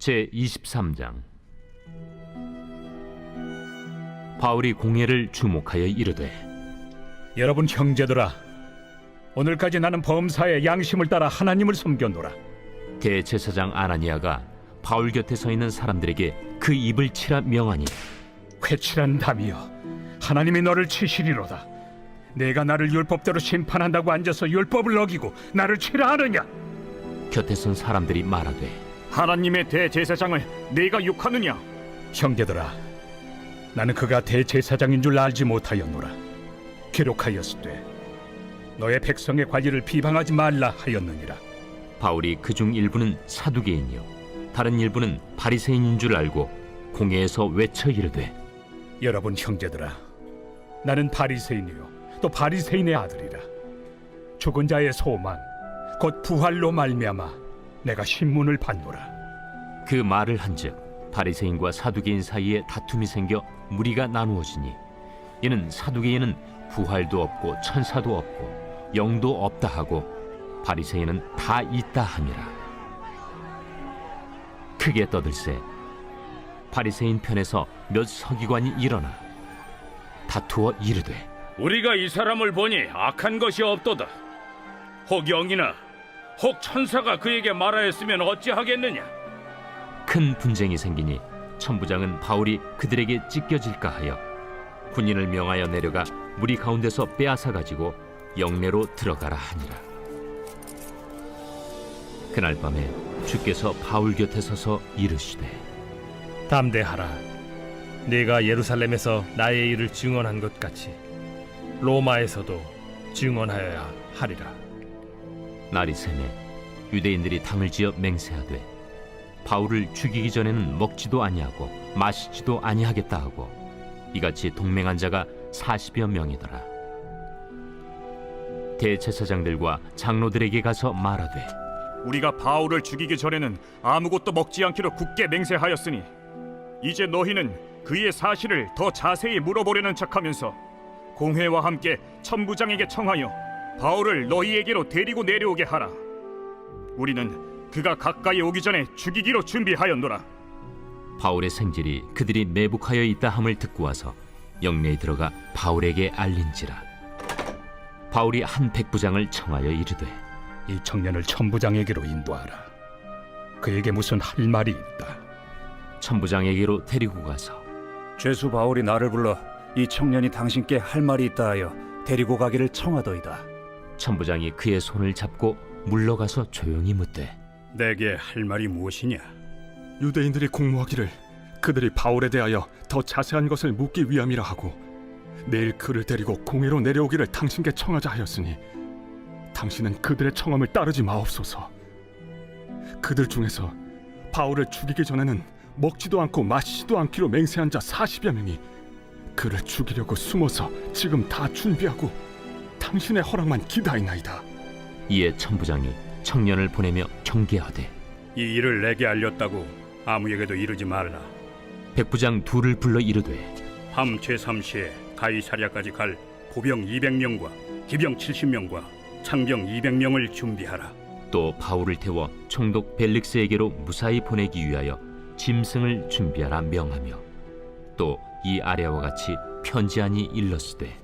제23장. 바울이 공회를 주목하여 이르되, 여러분 형제들아, 오늘까지 나는 범사에 양심을 따라 하나님을 섬겼노라. 대제사장 아나니아가 바울 곁에 서 있는 사람들에게 그 입을 치라 명하니, 회칠한 담이여, 하나님이 너를 치시리로다. 내가 나를 율법대로 심판한다고 앉아서 율법을 어기고 나를 치라 하느냐? 곁에 선 사람들이 말하되, 하나님의 대제사장을 네가 욕하느냐? 형제들아, 나는 그가 대제사장인 줄 알지 못하였노라. 기록하였으되 너의 백성의 관리를 비방하지 말라 하였느니라. 바울이 그중 일부는 사두개인이요 다른 일부는 바리새인인 줄 알고 공회에서 외쳐 이르되, 여러분 형제들아, 나는 바리새인이요 또 바리새인의 아들이라. 죽은 자의 소망 곧 부활로 말미암아 내가 신문을 받노라. 그 말을 한즉 바리새인과 사두개인 사이에 다툼이 생겨 무리가 나누어지니, 이는 사두개인은 부활도 없고 천사도 없고 영도 없다 하고 바리새인은 다 있다 함이라. 크게 떠들세 바리새인 편에서 몇 서기관이 일어나 다투어 이르되, 우리가 이 사람을 보니 악한 것이 없도다. 혹 영이나 혹 천사가 그에게 말하였으면 어찌하겠느냐? 큰 분쟁이 생기니 천부장은 바울이 그들에게 찢겨질까 하여 군인을 명하여 내려가 무리 가운데서 빼앗아 가지고 영내로 들어가라 하니라. 그날 밤에 주께서 바울 곁에 서서 이르시되, 담대하라. 네가 예루살렘에서 나의 일을 증언한 것 같이 로마에서도 증언하여야 하리라. 날이 새매 유대인들이 당을 지어 맹세하되 바울을 죽이기 전에는 먹지도 아니하고 마시지도 아니하겠다 하고 이같이 동맹한 자가 40여 명이더라. 대제사장들과 장로들에게 가서 말하되, 우리가 바울을 죽이기 전에는 아무것도 먹지 않기로 굳게 맹세하였으니 이제 너희는 그의 사실을 더 자세히 물어보려는 척하면서 공회와 함께 천부장에게 청하여 바울을 너희에게로 데리고 내려오게 하라. 우리는 그가 가까이 오기 전에 죽이기로 준비하였노라. 바울의 생질이 그들이 매복하여 있다 함을 듣고 와서 영내에 들어가 바울에게 알린지라. 바울이 한 백부장을 청하여 이르되, 이 청년을 천부장에게로 인도하라. 그에게 무슨 할 말이 있다. 천부장에게로 데리고 가서 죄수 바울이 나를 불러 이 청년이 당신께 할 말이 있다 하여 데리고 가기를 청하더이다. 천부장이 그의 손을 잡고 물러가서 조용히 묻되, 내게 할 말이 무엇이냐? 유대인들이 공모하기를 그들이 바울에 대하여 더 자세한 것을 묻기 위함이라 하고 내일 그를 데리고 공회로 내려오기를 당신께 청하자 하였으니 당신은 그들의 청함을 따르지 마옵소서. 그들 중에서 바울을 죽이기 전에는 먹지도 않고 마시지도 않기로 맹세한 자 40여 명이 그를 죽이려고 숨어서 지금 다 준비하고 당신의 허락만 기다리나이다. 이에 천부장이 청년을 보내며 경계하되, 이 일을 내게 알렸다고 아무에게도 이르지 말라. 백부장 둘을 불러 이르되, 밤 제3시에 가이사랴까지 갈 보병 200명과 기병 70명과 창병 200명을 준비하라. 또 바울을 태워 총독 벨릭스에게로 무사히 보내기 위하여 짐승을 준비하라 명하며, 또 이 아래와 같이 편지하니 일렀으되,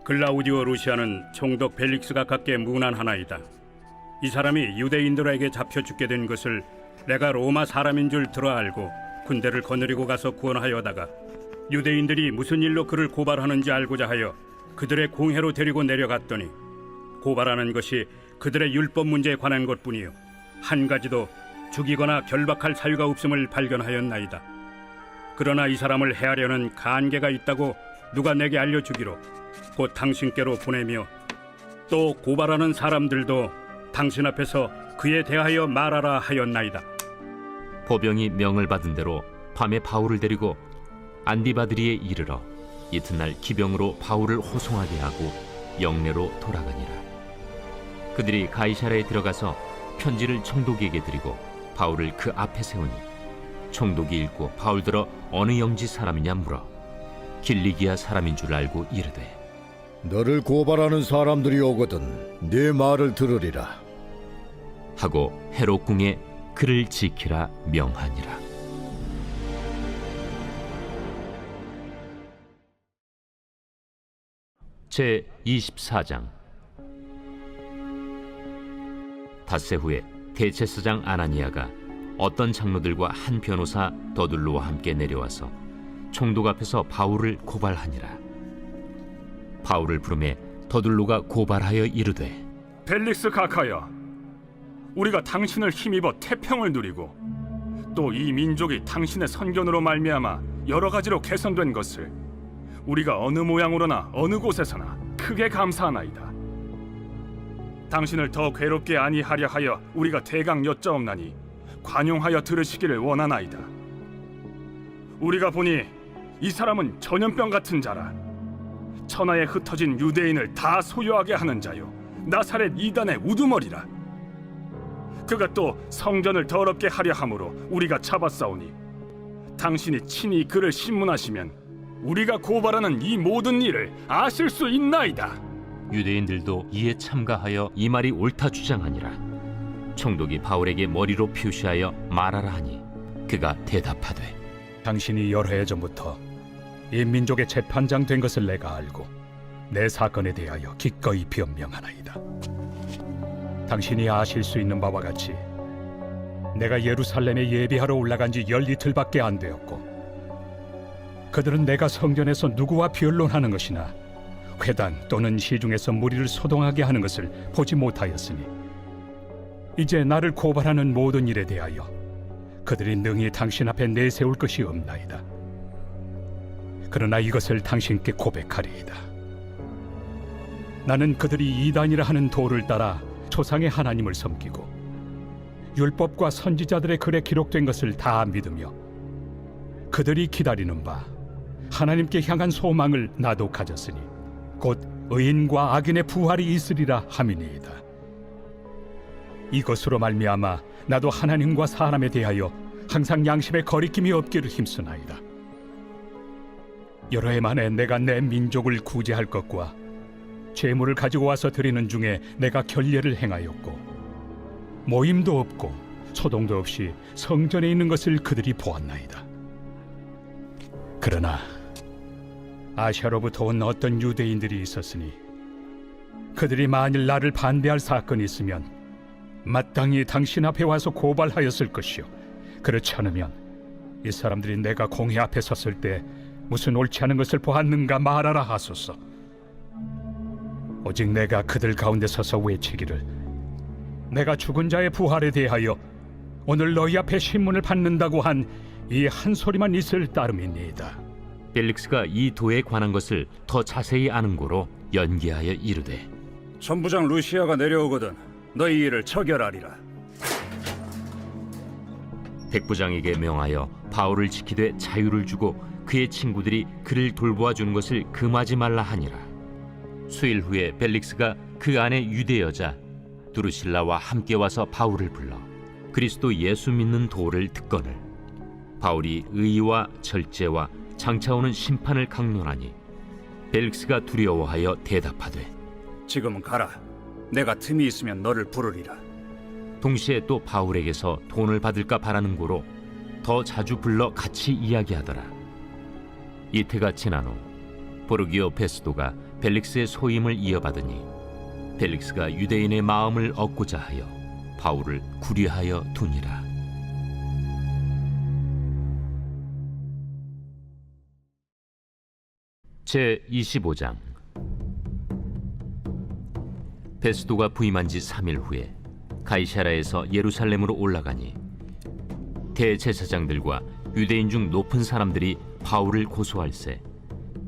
글라우디오 루시아는 총독 벨릭스가 갖게 문안하나이다. 이 사람이 유대인들에게 잡혀 죽게 된 것을 내가 로마 사람인 줄 들어 알고 군대를 거느리고 가서 구원하여다가 유대인들이 무슨 일로 그를 고발하는지 알고자 하여 그들의 공회로 데리고 내려갔더니 고발하는 것이 그들의 율법 문제에 관한 것뿐이요 한 가지도 죽이거나 결박할 사유가 없음을 발견하였나이다. 그러나 이 사람을 해하려는 간계가 있다고 누가 내게 알려주기로 곧 당신께로 보내며, 또 고발하는 사람들도 당신 앞에서 그에 대하여 말하라 하였나이다. 보병이 명을 받은 대로 밤에 바울을 데리고 안디바드리에 이르러 이튿날 기병으로 바울을 호송하게 하고 영내로 돌아가니라. 그들이 가이사랴에 들어가서 편지를 총독에게 드리고 바울을 그 앞에 세우니, 총독이 읽고 바울 들어 어느 영지 사람이냐 물어 길리기아 사람인 줄 알고 이르되, 너를 고발하는 사람들이 오거든 네 말을 들으리라 하고 헤롯궁에 그를 지키라 명하니라. 제 24장. 닷새 후에 대제사장 아나니아가 어떤 장로들과 한 변호사 더둘로와 함께 내려와서 총독 앞에서 바울을 고발하니라. 바울을 부르매 더둘로가 고발하여 이르되, 벨릭스 각하여, 우리가 당신을 힘입어 태평을 누리고 또 이 민족이 당신의 선견으로 말미암아 여러 가지로 개선된 것을 우리가 어느 모양으로나 어느 곳에서나 크게 감사하나이다. 당신을 더 괴롭게 아니하려 하여 우리가 대강 여짜옵나니 관용하여 들으시기를 원하나이다. 우리가 보니 이 사람은 전염병 같은 자라. 천하에 흩어진 유대인을 다 소유하게 하는 자요, 나사렛 이단의 우두머리라. 그가 또 성전을 더럽게 하려 함으로 우리가 잡았사오니 당신이 친히 그를 신문하시면 우리가 고발하는 이 모든 일을 아실 수 있나이다. 유대인들도 이에 참가하여 이 말이 옳다 주장하니라. 총독이 바울에게 머리로 표시하여 말하라 하니 그가 대답하되, 당신이 여러 해 전부터 이 민족의 재판장 된 것을 내가 알고 내 사건에 대하여 기꺼이 변명하나이다. 당신이 아실 수 있는 바와 같이 내가 예루살렘에 예배하러 올라간 지 열이틀밖에 안 되었고, 그들은 내가 성전에서 누구와 변론하는 것이나 회당 또는 시중에서 무리를 소동하게 하는 것을 보지 못하였으니 이제 나를 고발하는 모든 일에 대하여 그들이 능히 당신 앞에 내세울 것이 없나이다. 그러나 이것을 당신께 고백하리이다. 나는 그들이 이단이라 하는 도를 따라 조상의 하나님을 섬기고 율법과 선지자들의 글에 기록된 것을 다 믿으며 그들이 기다리는 바 하나님께 향한 소망을 나도 가졌으니 곧 의인과 악인의 부활이 있으리라 함이니이다. 이것으로 말미암아 나도 하나님과 사람에 대하여 항상 양심에 거리낌이 없기를 힘쓰나이다. 여러 해 만에 내가 내 민족을 구제할 것과 재물을 가지고 와서 드리는 중에 내가 결례를 행하였고, 모임도 없고 소동도 없이 성전에 있는 것을 그들이 보았나이다. 그러나 아시아로부터 온 어떤 유대인들이 있었으니 그들이 만일 나를 반대할 사건이 있으면 마땅히 당신 앞에 와서 고발하였을 것이요, 그렇지 않으면 이 사람들이 내가 공회 앞에 섰을 때 무슨 옳지 않은 것을 보았는가 말하라 하소서. 오직 내가 그들 가운데 서서 외치기를, 내가 죽은 자의 부활에 대하여 오늘 너희 앞에 신문을 받는다고 한 이 한 소리만 있을 따름이니이다. 벨릭스가 이 도에 관한 것을 더 자세히 아는 고로 연기하여 이르되, 천부장 루시아가 내려오거든 너희 일을 처결하리라. 백부장에게 명하여 바울을 지키되 자유를 주고 그의 친구들이 그를 돌보아 주는 것을 금하지 말라 하니라. 수일 후에 벨릭스가 그 안에 유대 여자 두루실라와 함께 와서 바울을 불러 그리스도 예수 믿는 도를 듣거늘 바울이 의와 절제와 장차 오는 심판을 강론하니 벨릭스가 두려워하여 대답하되, 지금은 가라. 내가 틈이 있으면 너를 부르리라. 동시에 또 바울에게서 돈을 받을까 바라는 고로 더 자주 불러 같이 이야기하더라. 이태가 지난 후 보르기오 베스도가 벨릭스의 소임을 이어받으니 벨릭스가 유대인의 마음을 얻고자 하여 바울을 구리하여 두니라. 제 25장. 베스도가 부임한 지 3일 후에 가이사라에서 예루살렘으로 올라가니 대제사장들과 유대인 중 높은 사람들이 바울을 고소할세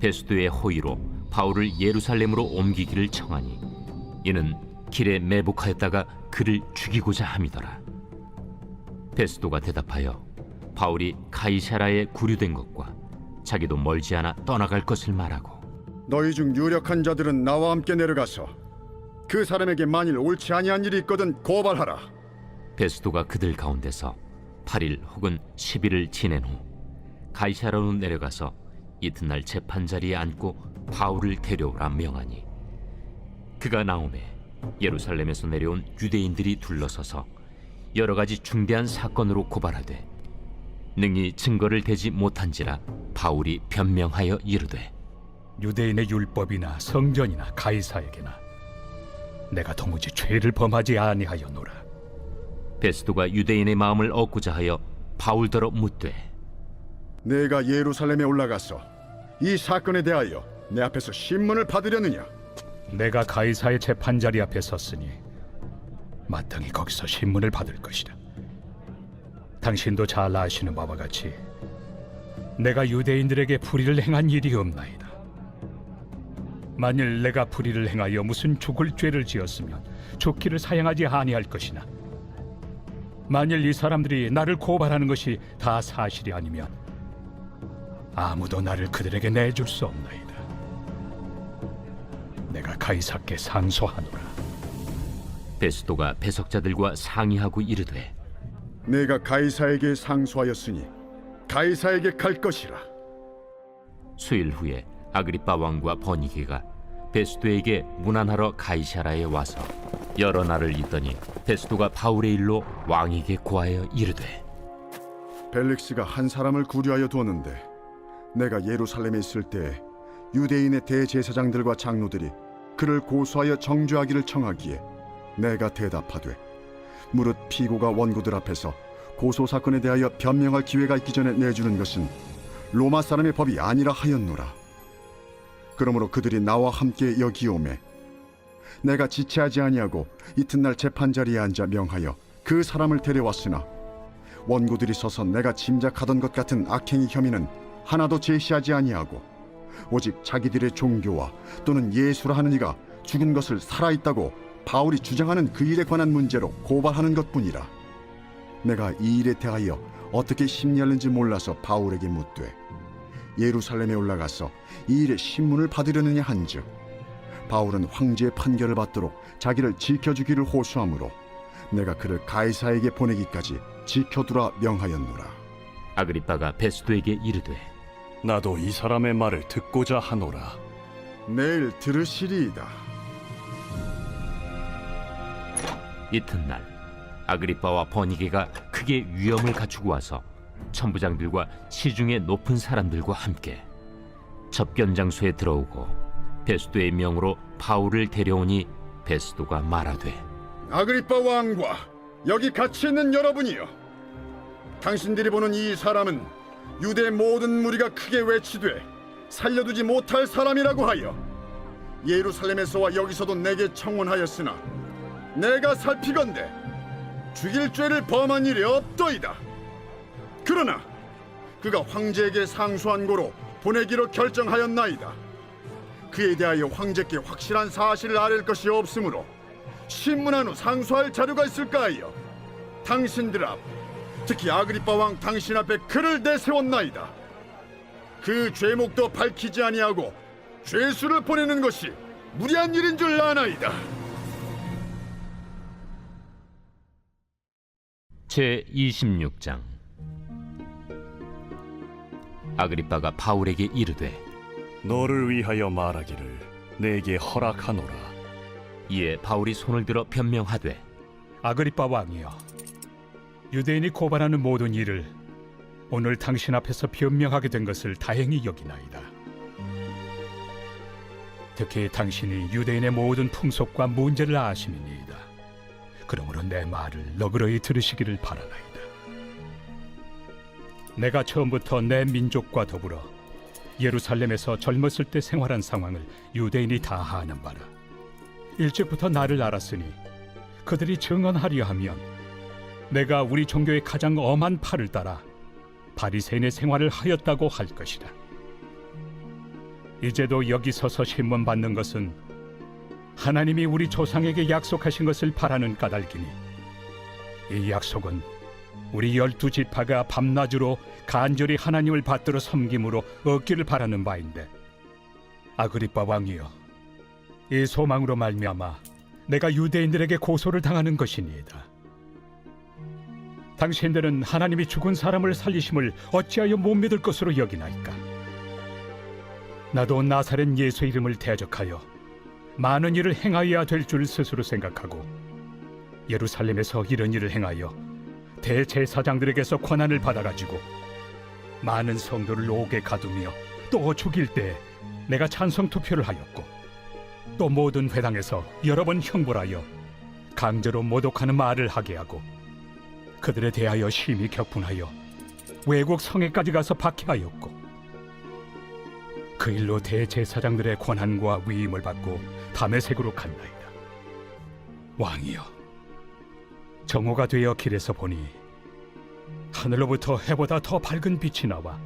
베스도의 호의로 바울을 예루살렘으로 옮기기를 청하니 이는 길에 매복하였다가 그를 죽이고자 함이더라. 베스도가 대답하여 바울이 가이사라에 구류된 것과 자기도 멀지 않아 떠나갈 것을 말하고, 너희 중 유력한 자들은 나와 함께 내려가서 그 사람에게 만일 옳지 아니한 일이 있거든 고발하라. 베스도가 그들 가운데서 8일 혹은 10일을 지낸 후 가이사라로 내려가서 이튿날 재판자리에 앉고 바울을 데려오라 명하니 그가 나오매 예루살렘에서 내려온 유대인들이 둘러서서 여러 가지 중대한 사건으로 고발하되 능히 증거를 대지 못한지라 바울이 변명하여 이르되 유대인의 율법이나 성전이나 가이사에게나 내가 도무지 죄를 범하지 아니하였노라. 베스도가 유대인의 마음을 얻고자 하여 바울더러 묻되 내가 예루살렘에 올라가서 이 사건에 대하여 내 앞에서 신문을 받으려느냐? 내가 가이사의 재판자리 앞에 섰으니 마땅히 거기서 신문을 받을 것이다. 당신도 잘 아시는 바와 같이 내가 유대인들에게 불의를 행한 일이 없나이다. 만일 내가 불의를 행하여 무슨 죽을 죄를 지었으면 죽기를 사양하지 아니할 것이나 만일 이 사람들이 나를 고발하는 것이 다 사실이 아니면 아무도 나를 그들에게 내줄 수 없나이다. 내가 가이사께 상소하노라. 베스도가 배석자들과 상의하고 이르되 내가 가이사에게 상소하였으니 가이사에게 갈 것이라. 수일 후에 아그리빠 왕과 버니게가 베스도에게 문안하러 가이사라에 와서 여러 날을 있더니 베스도가 바울의 일로 왕에게 고하여 이르되 벨릭스가 한 사람을 구류하여 두었는데 내가 예루살렘에 있을 때 유대인의 대제사장들과 장로들이 그를 고소하여 정죄하기를 청하기에 내가 대답하되 무릇 피고가 원고들 앞에서 고소 사건에 대하여 변명할 기회가 있기 전에 내주는 것은 로마 사람의 법이 아니라 하였노라. 그러므로 그들이 나와 함께 여기 오매 내가 지체하지 아니하고 이튿날 재판자리에 앉아 명하여 그 사람을 데려왔으나 원고들이 서서 내가 짐작하던 것 같은 악행의 혐의는 하나도 제시하지 아니하고 오직 자기들의 종교와 또는 예수라 하는 이가 죽은 것을 살아있다고 바울이 주장하는 그 일에 관한 문제로 고발하는 것뿐이라. 내가 이 일에 대하여 어떻게 심리하는지 몰라서 바울에게 묻되 예루살렘에 올라가서 이 일의 신문을 받으려느냐 한즉 바울은 황제의 판결을 받도록 자기를 지켜주기를 호소하므로 내가 그를 가이사에게 보내기까지 지켜두라 명하였노라. 아그리빠가 베스도에게 이르되 나도 이 사람의 말을 듣고자 하노라. 내일 들으시리이다. 이튿날 아그리빠와 버니게가 크게 위엄을 갖추고 와서 천부장들과 시중의 높은 사람들과 함께 접견장소에 들어오고 베스도의 명으로 바울을 데려오니 베스도가 말하되 아그리빠 왕과 여기 같이 있는 여러분이여, 당신들이 보는 이 사람은 유대 모든 무리가 크게 외치되 살려두지 못할 사람이라고 하여 예루살렘에서와 여기서도 내게 청원하였으나 내가 살피건대 죽일 죄를 범한 일이 없더이다. 그러나 그가 황제에게 상소한 고로 보내기로 결정하였나이다. 그에 대하여 황제께 확실한 사실을 아랠 것이 없으므로 신문한 후 상소할 자료가 있을까 하여 당신들 앞, 특히 아그리빠 왕 당신 앞에 그를 내세웠나이다. 그 죄목도 밝히지 아니하고 죄수를 보내는 것이 무리한 일인 줄 아나이다. 제26장. 아그리빠가 바울에게 이르되 너를 위하여 말하기를 내게 허락하노라. 이에 바울이 손을 들어 변명하되 아그리빠 왕이여, 유대인이 고발하는 모든 일을 오늘 당신 앞에서 변명하게 된 것을 다행히 여기나이다. 특히 당신이 유대인의 모든 풍속과 문제를 아심이니이다. 그러므로 내 말을 너그러이 들으시기를 바라나이다. 내가 처음부터 내 민족과 더불어 예루살렘에서 젊었을 때 생활한 상황을 유대인이 다 아는 바라. 일찍부터 나를 알았으니 그들이 증언하려 하면 내가 우리 종교의 가장 엄한 팔을 따라 바리새인의 생활을 하였다고 할 것이다. 이제도 여기 서서 신문 받는 것은 하나님이 우리 조상에게 약속하신 것을 바라는 까닭이니 이 약속은 우리 12지파가 밤낮으로 간절히 하나님을 받들어 섬김으로 얻기를 바라는 바인데, 아그리빠 왕이여, 이 소망으로 말미암아 내가 유대인들에게 고소를 당하는 것이니이다. 당신들은 하나님이 죽은 사람을 살리심을 어찌하여 못 믿을 것으로 여기나이까? 나도 나사렛 예수 이름을 대적하여 많은 일을 행하여야 될 줄 스스로 생각하고 예루살렘에서 이런 일을 행하여 대제사장들에게서 권한을 받아가지고 많은 성도를 옥에 가두며 또 죽일 때 내가 찬성 투표를 하였고 또 모든 회당에서 여러 번 형벌하여 강제로 모독하는 말을 하게 하고 그들에 대하여 심히 격분하여 외국 성에까지 가서 박해하였고 그 일로 대제사장들의 권한과 위임을 받고 다메섹으로 갔나이다. 왕이여, 정오가 되어 길에서 보니 하늘로부터 해보다 더 밝은 빛이 나와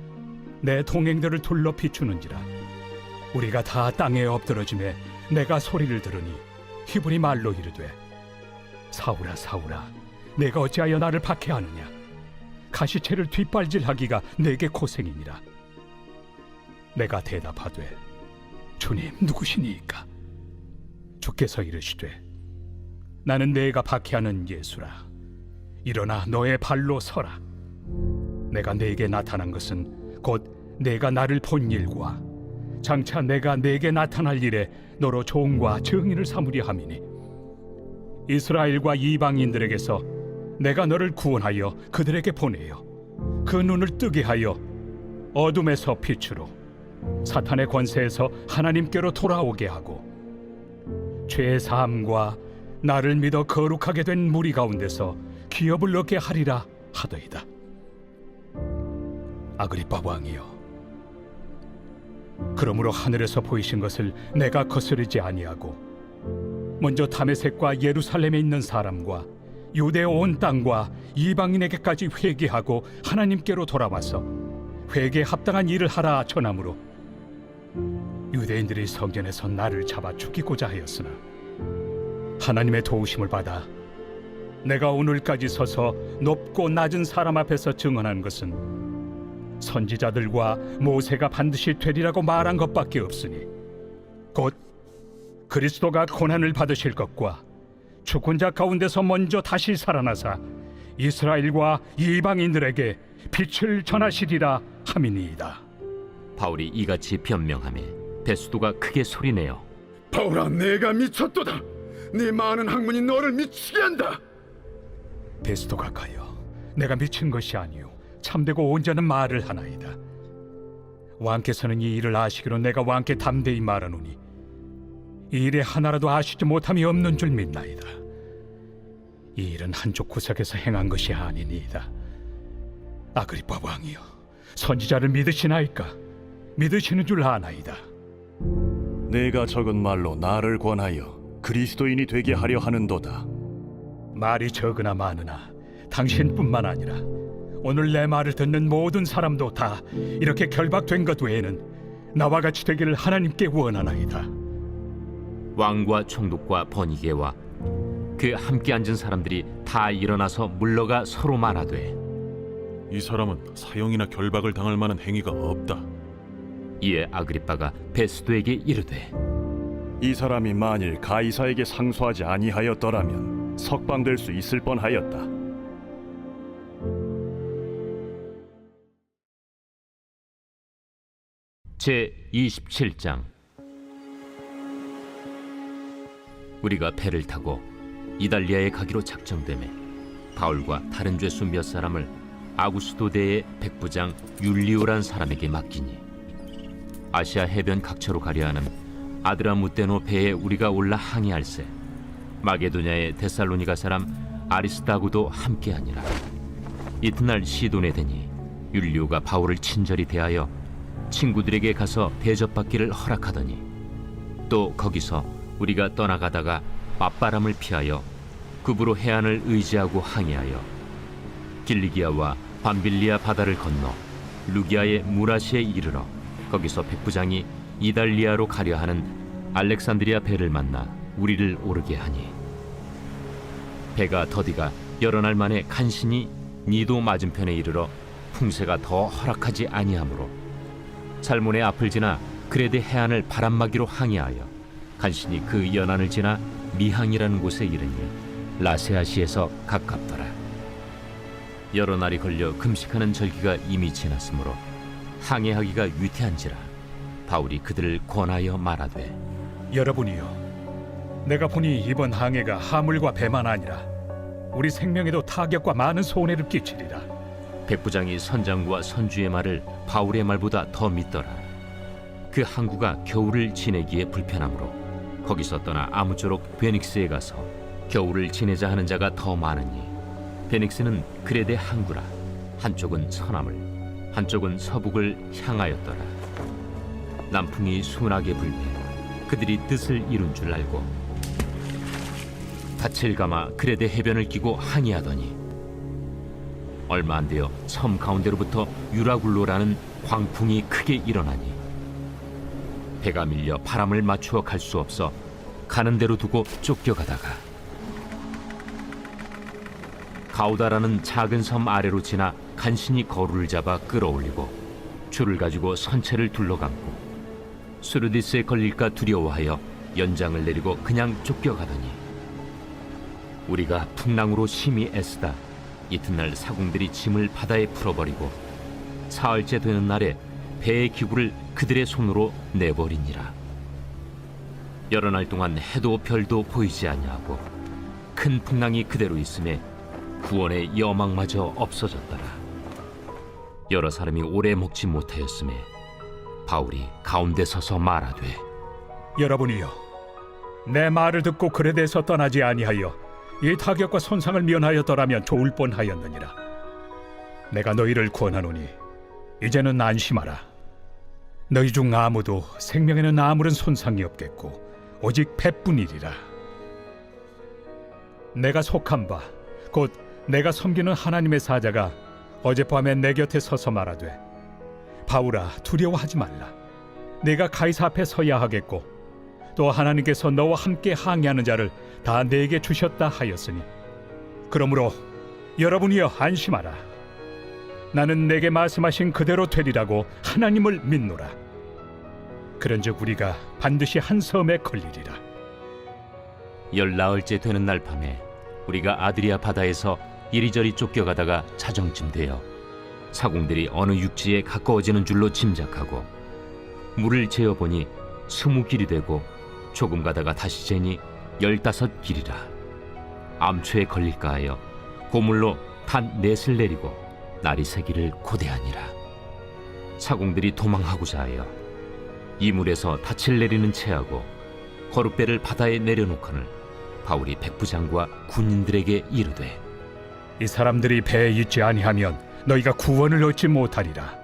내 동행들을 둘러 비추는지라. 우리가 다 땅에 엎드러짐에 내가 소리를 들으니 히브리 말로 이르되 사울아 사울아 내가 어찌하여 나를 박해하느냐. 가시채를 뒷발질하기가 내게 고생이니라. 내가 대답하되 주님 누구시니이까? 주께서 이르시되 나는 내가 박해하는 예수라. 일어나 너의 발로 서라. 내가 네게 나타난 것은 곧 내가 나를 본 일과 장차 내가 네게 나타날 일에 너로 종과 증인을 삼으려 함이니 이스라엘과 이방인들에게서 내가 너를 구원하여 그들에게 보내어 그 눈을 뜨게 하여 어둠에서 빛으로 사탄의 권세에서 하나님께로 돌아오게 하고 죄 사함과 나를 믿어 거룩하게 된 무리 가운데서 기업을 얻게 하리라 하더이다. 아그리빠 왕이여, 그러므로 하늘에서 보이신 것을 내가 거스르지 아니하고 먼저 다메섹과 예루살렘에 있는 사람과 유대 온 땅과 이방인에게까지 회개하고 하나님께로 돌아와서 회개에 합당한 일을 하라 전함으로 유대인들이 성전에서 나를 잡아 죽이고자 하였으나 하나님의 도우심을 받아 내가 오늘까지 서서 높고 낮은 사람 앞에서 증언한 것은 선지자들과 모세가 반드시 되리라고 말한 것밖에 없으니 곧 그리스도가 고난을 받으실 것과 죽은 자 가운데서 먼저 다시 살아나사 이스라엘과 이방인들에게 빛을 전하시리라 함이니이다. 바울이 이같이 변명하매 베스도가 크게 소리내어 바울아, 내가 미쳤도다. 네 많은 학문이 너를 미치게 한다. 베스도가 가여 내가 미친 것이 아니요 참되고 온전한 말을 하나이다. 왕께서는 이 일을 아시기로 내가 왕께 담대히 말하노니 이 일에 하나라도 아시지 못함이 없는 줄 믿나이다. 이 일은 한쪽 구석에서 행한 것이 아니니이다. 아그리빠 왕이여, 선지자를 믿으시나이까? 믿으시는 줄 아나이다. 내가 적은 말로 나를 권하여 그리스도인이 되게 하려 하는도다. 말이 적으나 많으나 당신뿐만 아니라 오늘 내 말을 듣는 모든 사람도 다 이렇게 결박된 것 외에는 나와 같이 되기를 하나님께 원하나이다. 왕과 총독과 버니게와 그 함께 앉은 사람들이 다 일어나서 물러가 서로 말하되 이 사람은 사형이나 결박을 당할 만한 행위가 없다. 이에 아그리빠가 베스도에게 이르되 이 사람이 만일 가이사에게 상소하지 아니하였더라면 석방될 수 있을 뻔하였다. 제 27장. 우리가 배를 타고 이달리아에 가기로 작정되매 바울과 다른 죄수 몇 사람을 아구스도대의 백부장 율리오란 사람에게 맡기니 아시아 해변 각처로 가려 하는 아드라무테노 배에 우리가 올라 항해할세 마게도냐의 데살로니가 사람 아리스다고도 함께하니라. 이튿날 시돈에 되니 율리오가 바울을 친절히 대하여 친구들에게 가서 대접받기를 허락하더니 또 거기서 우리가 떠나가다가 맞바람을 피하여 급으로 해안을 의지하고 항해하여 길리기아와 밤빌리아 바다를 건너 루기아의 무라시에 이르러 거기서 백부장이 이달리아로 가려 하는 알렉산드리아 배를 만나 우리를 오르게 하니 배가 더디가 여러 날 만에 간신히 니도 맞은편에 이르러 풍세가 더 허락하지 아니하므로 살몬의 앞을 지나 그레데 해안을 바람막이로 항해하여 간신히 그 연안을 지나 미항이라는 곳에 이르니 라세아시에서 가깝더라. 여러 날이 걸려 금식하는 절기가 이미 지났으므로 항해하기가 위태한지라 바울이 그들을 권하여 말하되 여러분이여, 내가 보니 이번 항해가 하물과 배만 아니라 우리 생명에도 타격과 많은 손해를 끼치리라. 백부장이 선장과 선주의 말을 바울의 말보다 더 믿더라. 그 항구가 겨울을 지내기에 불편하므로 거기서 떠나 아무쪼록 베닉스에 가서 겨울을 지내자 하는 자가 더 많으니 베닉스는 그레데 항구라. 한쪽은 서남을 한쪽은 서북을 향하였더라. 남풍이 순하게 불매 그들이 뜻을 이룬 줄 알고 닻을 감아 그레데 해변을 끼고 항해하더니 얼마 안 되어 섬 가운데로부터 유라굴로라는 광풍이 크게 일어나니 배가 밀려 바람을 맞추어 갈 수 없어 가는 대로 두고 쫓겨가다가 가우다라는 작은 섬 아래로 지나 간신히 거루를 잡아 끌어올리고 줄을 가지고 선체를 둘러감고 수르디스에 걸릴까 두려워하여 연장을 내리고 그냥 쫓겨가더니 우리가 풍랑으로 심히 애쓰다 이튿날 사공들이 짐을 바다에 풀어버리고 사흘째 되는 날에 배의 기구를 그들의 손으로 내버리니라. 여러 날 동안 해도 별도 보이지 아니하고 큰 풍랑이 그대로 있음에 구원의 여망마저 없어졌더라. 여러 사람이 오래 먹지 못하였음에 바울이 가운데 서서 말하되 여러분이여, 내 말을 듣고 그레데에서 떠나지 아니하여 이 타격과 손상을 면하였더라면 좋을 뻔하였느니라. 내가 너희를 구원하노니 이제는 안심하라. 너희 중 아무도 생명에는 아무런 손상이 없겠고 오직 배뿐이리라. 내가 속한 바 곧 내가 섬기는 하나님의 사자가 어젯밤에 내 곁에 서서 말하되 바울아, 두려워하지 말라. 내가 가이사 앞에 서야 하겠고 또 하나님께서 너와 함께 항해하는 자를 다 내게 주셨다 하였으니 그러므로 여러분이여 안심하라. 나는 내게 말씀하신 그대로 되리라고 하나님을 믿노라. 그런즉 우리가 반드시 한 섬에 걸리리라. 열나흘째 되는 날 밤에 우리가 아드리아 바다에서 이리저리 쫓겨가다가 자정쯤 되어 사공들이 어느 육지에 가까워지는 줄로 짐작하고 물을 재어보니 20길이 되고 조금 가다가 다시 재니 15길이라. 암초에 걸릴까 하여 고물로 단 넷을 내리고 날이 새기를 고대하니라. 사공들이 도망하고자 하여 이물에서 닻을 내리는 채하고 거룻배를 바다에 내려놓거늘 바울이 백부장과 군인들에게 이르되 이 사람들이 배에 있지 아니하면 너희가 구원을 얻지 못하리라.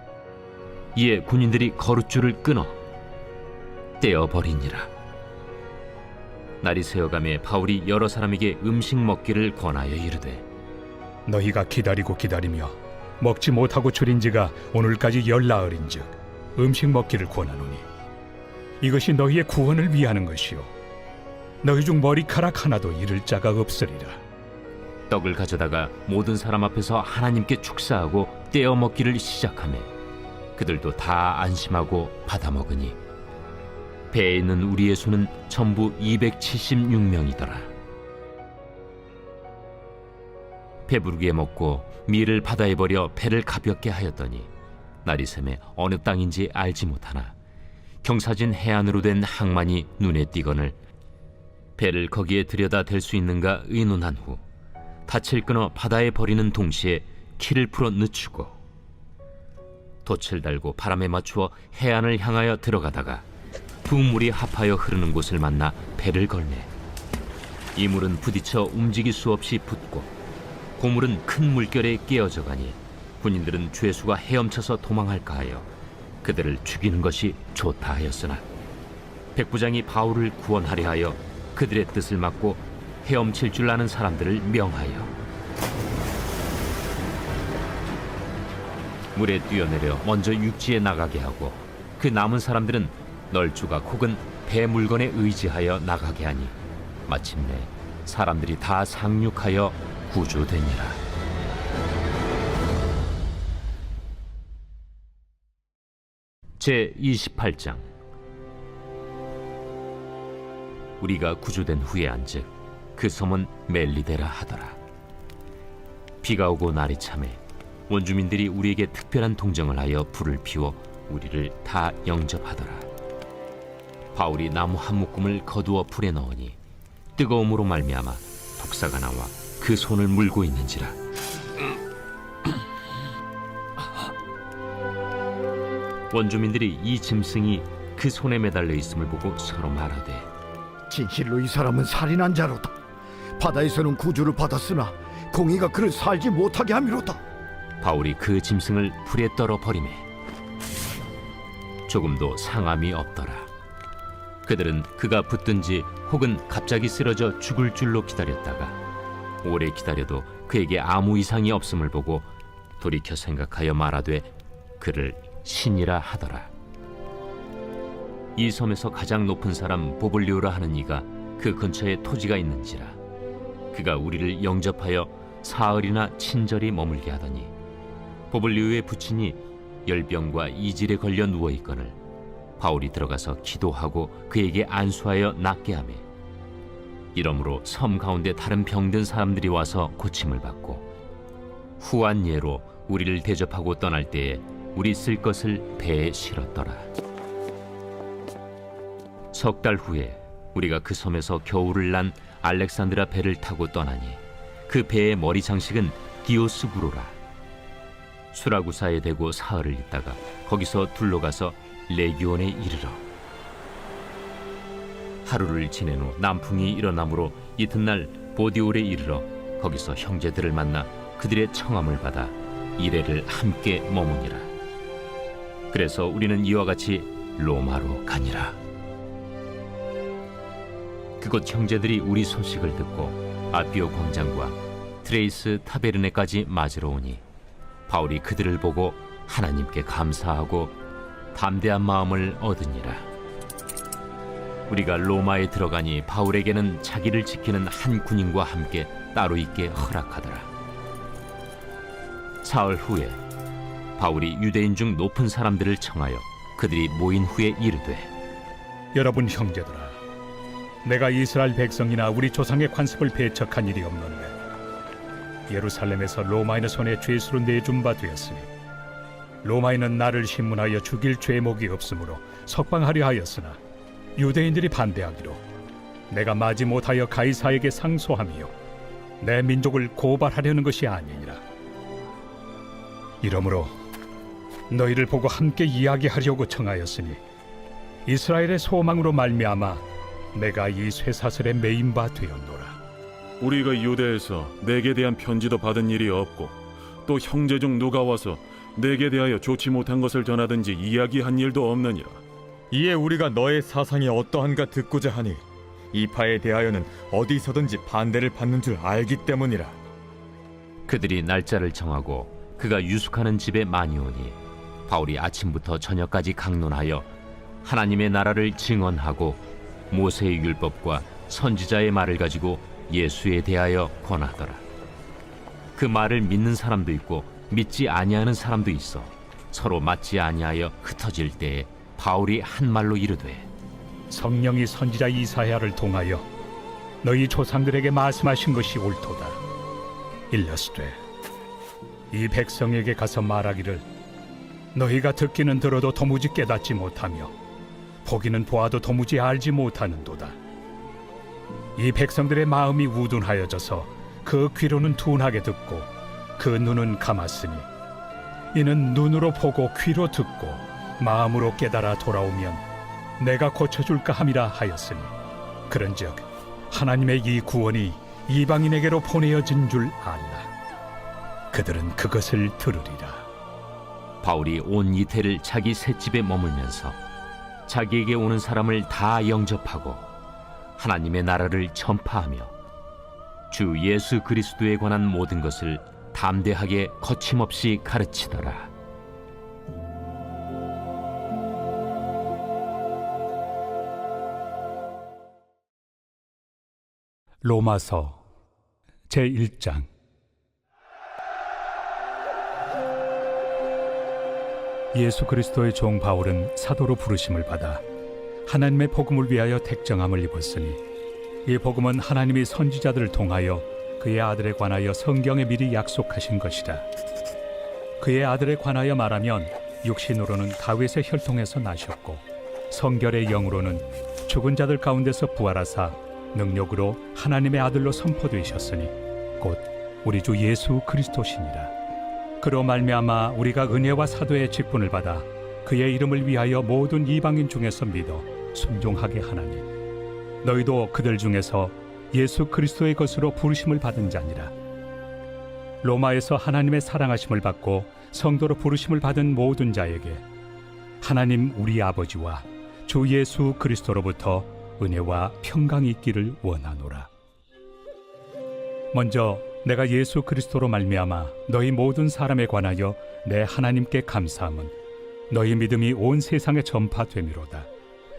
이에 군인들이 거룻줄을 끊어 떼어버리니라. 날이 새어가매 바울이 여러 사람에게 음식 먹기를 권하여 이르되 너희가 기다리며 먹지 못하고 줄인 지가 오늘까지 열나흘인즉 음식 먹기를 권하노니 이것이 너희의 구원을 위하는 것이요 너희 중 머리카락 하나도 잃을 자가 없으리라. 떡을 가져다가 모든 사람 앞에서 하나님께 축사하고 떼어 먹기를 시작하며 그들도 다 안심하고 받아 먹으니 배에 있는 우리의 수는 전부 276명이더라. 배부르게 먹고 밀을 바다에 버려 배를 가볍게 하였더니 날이 새매 어느 땅인지 알지 못하나 경사진 해안으로 된 항만이 눈에 띄거늘 배를 거기에 들여다 댈 수 있는가 의논한 후 닻을 끊어 바다에 버리는 동시에 키를 풀어 늦추고 돛을 달고 바람에 맞추어 해안을 향하여 들어가다가 두 물이 합하여 흐르는 곳을 만나 배를 걸매 이 물은 부딪혀 움직일 수 없이 붙고 고물은 큰 물결에 깨어져 가니 군인들은 죄수가 헤엄쳐서 도망할까 하여 그들을 죽이는 것이 좋다 하였으나 백부장이 바울을 구원하려 하여 그들의 뜻을 막고 헤엄칠 줄 아는 사람들을 명하여 물에 뛰어내려 먼저 육지에 나가게 하고 그 남은 사람들은 널조각 혹은 배 물건에 의지하여 나가게 하니 마침내 사람들이 다 상륙하여 구조되니라. 제 28장. 우리가 구조된 후에 안즉 그 섬은 멜리데라 하더라. 비가 오고 날이 차매 원주민들이 우리에게 특별한 동정을 하여 불을 피워 우리를 다 영접하더라. 바울이 나무 한 묶음을 거두어 불에 넣으니 뜨거움으로 말미암아 독사가 나와 그 손을 물고 있는지라. 원주민들이 이 짐승이 그 손에 매달려 있음을 보고 서로 말하되, 진실로 이 사람은 살인한 자로다. 바다에서는 구주를 받았으나 공의가 그를 살지 못하게 함이로다. 바울이 그 짐승을 불에 떨어 버리매 조금도 상함이 없더라. 그들은 그가 붙든지 혹은 갑자기 쓰러져 죽을 줄로 기다렸다가 오래 기다려도 그에게 아무 이상이 없음을 보고 돌이켜 생각하여 말하되 그를 신이라 하더라. 이 섬에서 가장 높은 사람 보블리오라 하는 이가 그 근처에 토지가 있는지라. 그가 우리를 영접하여 사흘이나 친절히 머물게 하더니 보블리오의 부친이 열병과 이질에 걸려 누워 있거늘 바울이 들어가서 기도하고 그에게 안수하여 낫게 하매 이러므로 섬 가운데 다른 병든 사람들이 와서 고침을 받고 후한 예로 우리를 대접하고 떠날 때에 우리 쓸 것을 배에 실었더라. 석 달 후에 우리가 그 섬에서 겨울을 난 알렉산드라 배를 타고 떠나니 그 배의 머리 장식은 디오스구로라. 수라구사에 대고 사흘을 있다가 거기서 둘러가서 레기온에 이르러 하루를 지낸 후 남풍이 일어나므로 이튿날 보디올에 이르러 거기서 형제들을 만나 그들의 청함을 받아 이레를 함께 머무니라. 그래서 우리는 이와 같이 로마로 가니라. 그곳 형제들이 우리 소식을 듣고 아피오 광장과 트레이스 타베르네까지 맞으러 오니 바울이 그들을 보고 하나님께 감사하고 담대한 마음을 얻으니라. 우리가 로마에 들어가니 바울에게는 자기를 지키는 한 군인과 함께 따로 있게 허락하더라. 사흘 후에 바울이 유대인 중 높은 사람들을 청하여 그들이 모인 후에 이르되, 여러분 형제들아, 내가 이스라엘 백성이나 우리 조상의 관습을 배척한 일이 없는데 예루살렘에서 로마인의 손에 죄수로 내준 바 되었으니 로마인은 나를 신문하여 죽일 죄목이 없으므로 석방하려 하였으나 유대인들이 반대하기로 내가 마지 못하여 가이사에게 상소하며 내 민족을 고발하려는 것이 아니니라. 이러므로 너희를 보고 함께 이야기하려고 청하였으니 이스라엘의 소망으로 말미암아 내가 이 쇠사슬에 매인 바 되었노라. 우리가 유대에서 내게 대한 편지도 받은 일이 없고 또 형제 중 누가 와서 내게 대하여 좋지 못한 것을 전하든지 이야기한 일도 없느니라. 이에 우리가 너의 사상이 어떠한가 듣고자 하니 이 파에 대하여는 어디서든지 반대를 받는 줄 알기 때문이라. 그들이 날짜를 정하고 그가 유숙하는 집에 많이 오니 바울이 아침부터 저녁까지 강론하여 하나님의 나라를 증언하고 모세의 율법과 선지자의 말을 가지고 예수에 대하여 권하더라. 그 말을 믿는 사람도 있고 믿지 아니하는 사람도 있어 서로 맞지 아니하여 흩어질 때에 바울이 한 말로 이르되, 성령이 선지자 이사야를 통하여 너희 조상들에게 말씀하신 것이 옳도다. 일러스되 이 백성에게 가서 말하기를 너희가 듣기는 들어도 도무지 깨닫지 못하며 보기는 보아도 도무지 알지 못하는도다. 이 백성들의 마음이 우둔하여져서 그 귀로는 둔하게 듣고 그 눈은 감았으니 이는 눈으로 보고 귀로 듣고 마음으로 깨달아 돌아오면 내가 고쳐줄까 함이라 하였으니 그런즉 하나님의 이 구원이 이방인에게로 보내어진 줄 알라. 그들은 그것을 들으리라. 바울이 온 이태를 자기 셋집에 머물면서 자기에게 오는 사람을 다 영접하고 하나님의 나라를 전파하며 주 예수 그리스도에 관한 모든 것을 담대하게 거침없이 가르치더라. 로마서 제1장. 예수 그리스도의 종 바울은 사도로 부르심을 받아 하나님의 복음을 위하여 택정함을 입었으니 이 복음은 하나님이 선지자들을 통하여 그의 아들에 관하여 성경에 미리 약속하신 것이라. 그의 아들에 관하여 말하면 육신으로는 다윗의 혈통에서 나셨고 성결의 영으로는 죽은 자들 가운데서 부활하사 능력으로 하나님의 아들로 선포되셨으니 곧 우리 주 예수 그리스도시니라. 그로 말미암아 우리가 은혜와 사도의 직분을 받아 그의 이름을 위하여 모든 이방인 중에서 믿어 순종하게 하나니 너희도 그들 중에서 예수 그리스도의 것으로 부르심을 받은 자니라. 로마에서 하나님의 사랑하심을 받고 성도로 부르심을 받은 모든 자에게 하나님 우리 아버지와 주 예수 그리스도로부터 은혜와 평강이 있기를 원하노라. 먼저 내가 예수 그리스도로 말미암아 너희 모든 사람에 관하여 내 하나님께 감사함은 너희 믿음이 온 세상에 전파되미로다.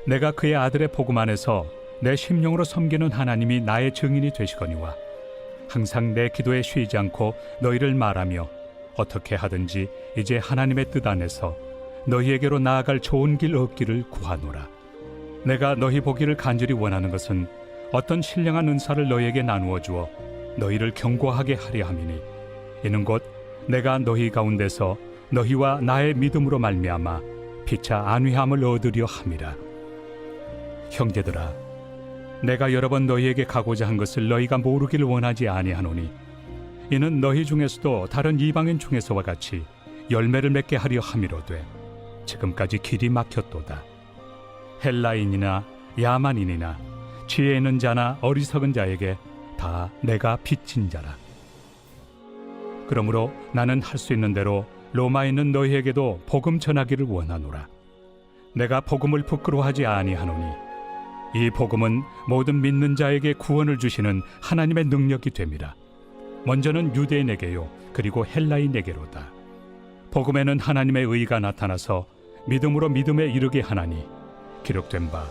내가 그의 아들의 복음 안에서 내 심령으로 섬기는 하나님이 나의 증인이 되시거니와 항상 내 기도에 쉬지 않고 너희를 말하며 어떻게 하든지 이제 하나님의 뜻 안에서 너희에게로 나아갈 좋은 길 얻기를 구하노라. 내가 너희 보기를 간절히 원하는 것은 어떤 신령한 은사를 너희에게 나누어 주어 너희를 경고하게 하려 함이니 이는 곧 내가 너희 가운데서 너희와 나의 믿음으로 말미암아 피차 안위함을 얻으려 함이라. 형제들아, 내가 여러 번 너희에게 가고자 한 것을 너희가 모르기를 원하지 아니하노니 이는 너희 중에서도 다른 이방인 중에서와 같이 열매를 맺게 하려 함이로되 지금까지 길이 막혔도다. 헬라인이나 야만인이나 지혜 있는 자나 어리석은 자에게 다 내가 빚진 자라. 그러므로 나는 할 수 있는 대로 로마에 있는 너희에게도 복음 전하기를 원하노라. 내가 복음을 부끄러워하지 아니하노니 이 복음은 모든 믿는 자에게 구원을 주시는 하나님의 능력이 됨이라. 먼저는 유대인에게요 그리고 헬라인에게로다. 복음에는 하나님의 의가 나타나서 믿음으로 믿음에 이르게 하나니 기록된 바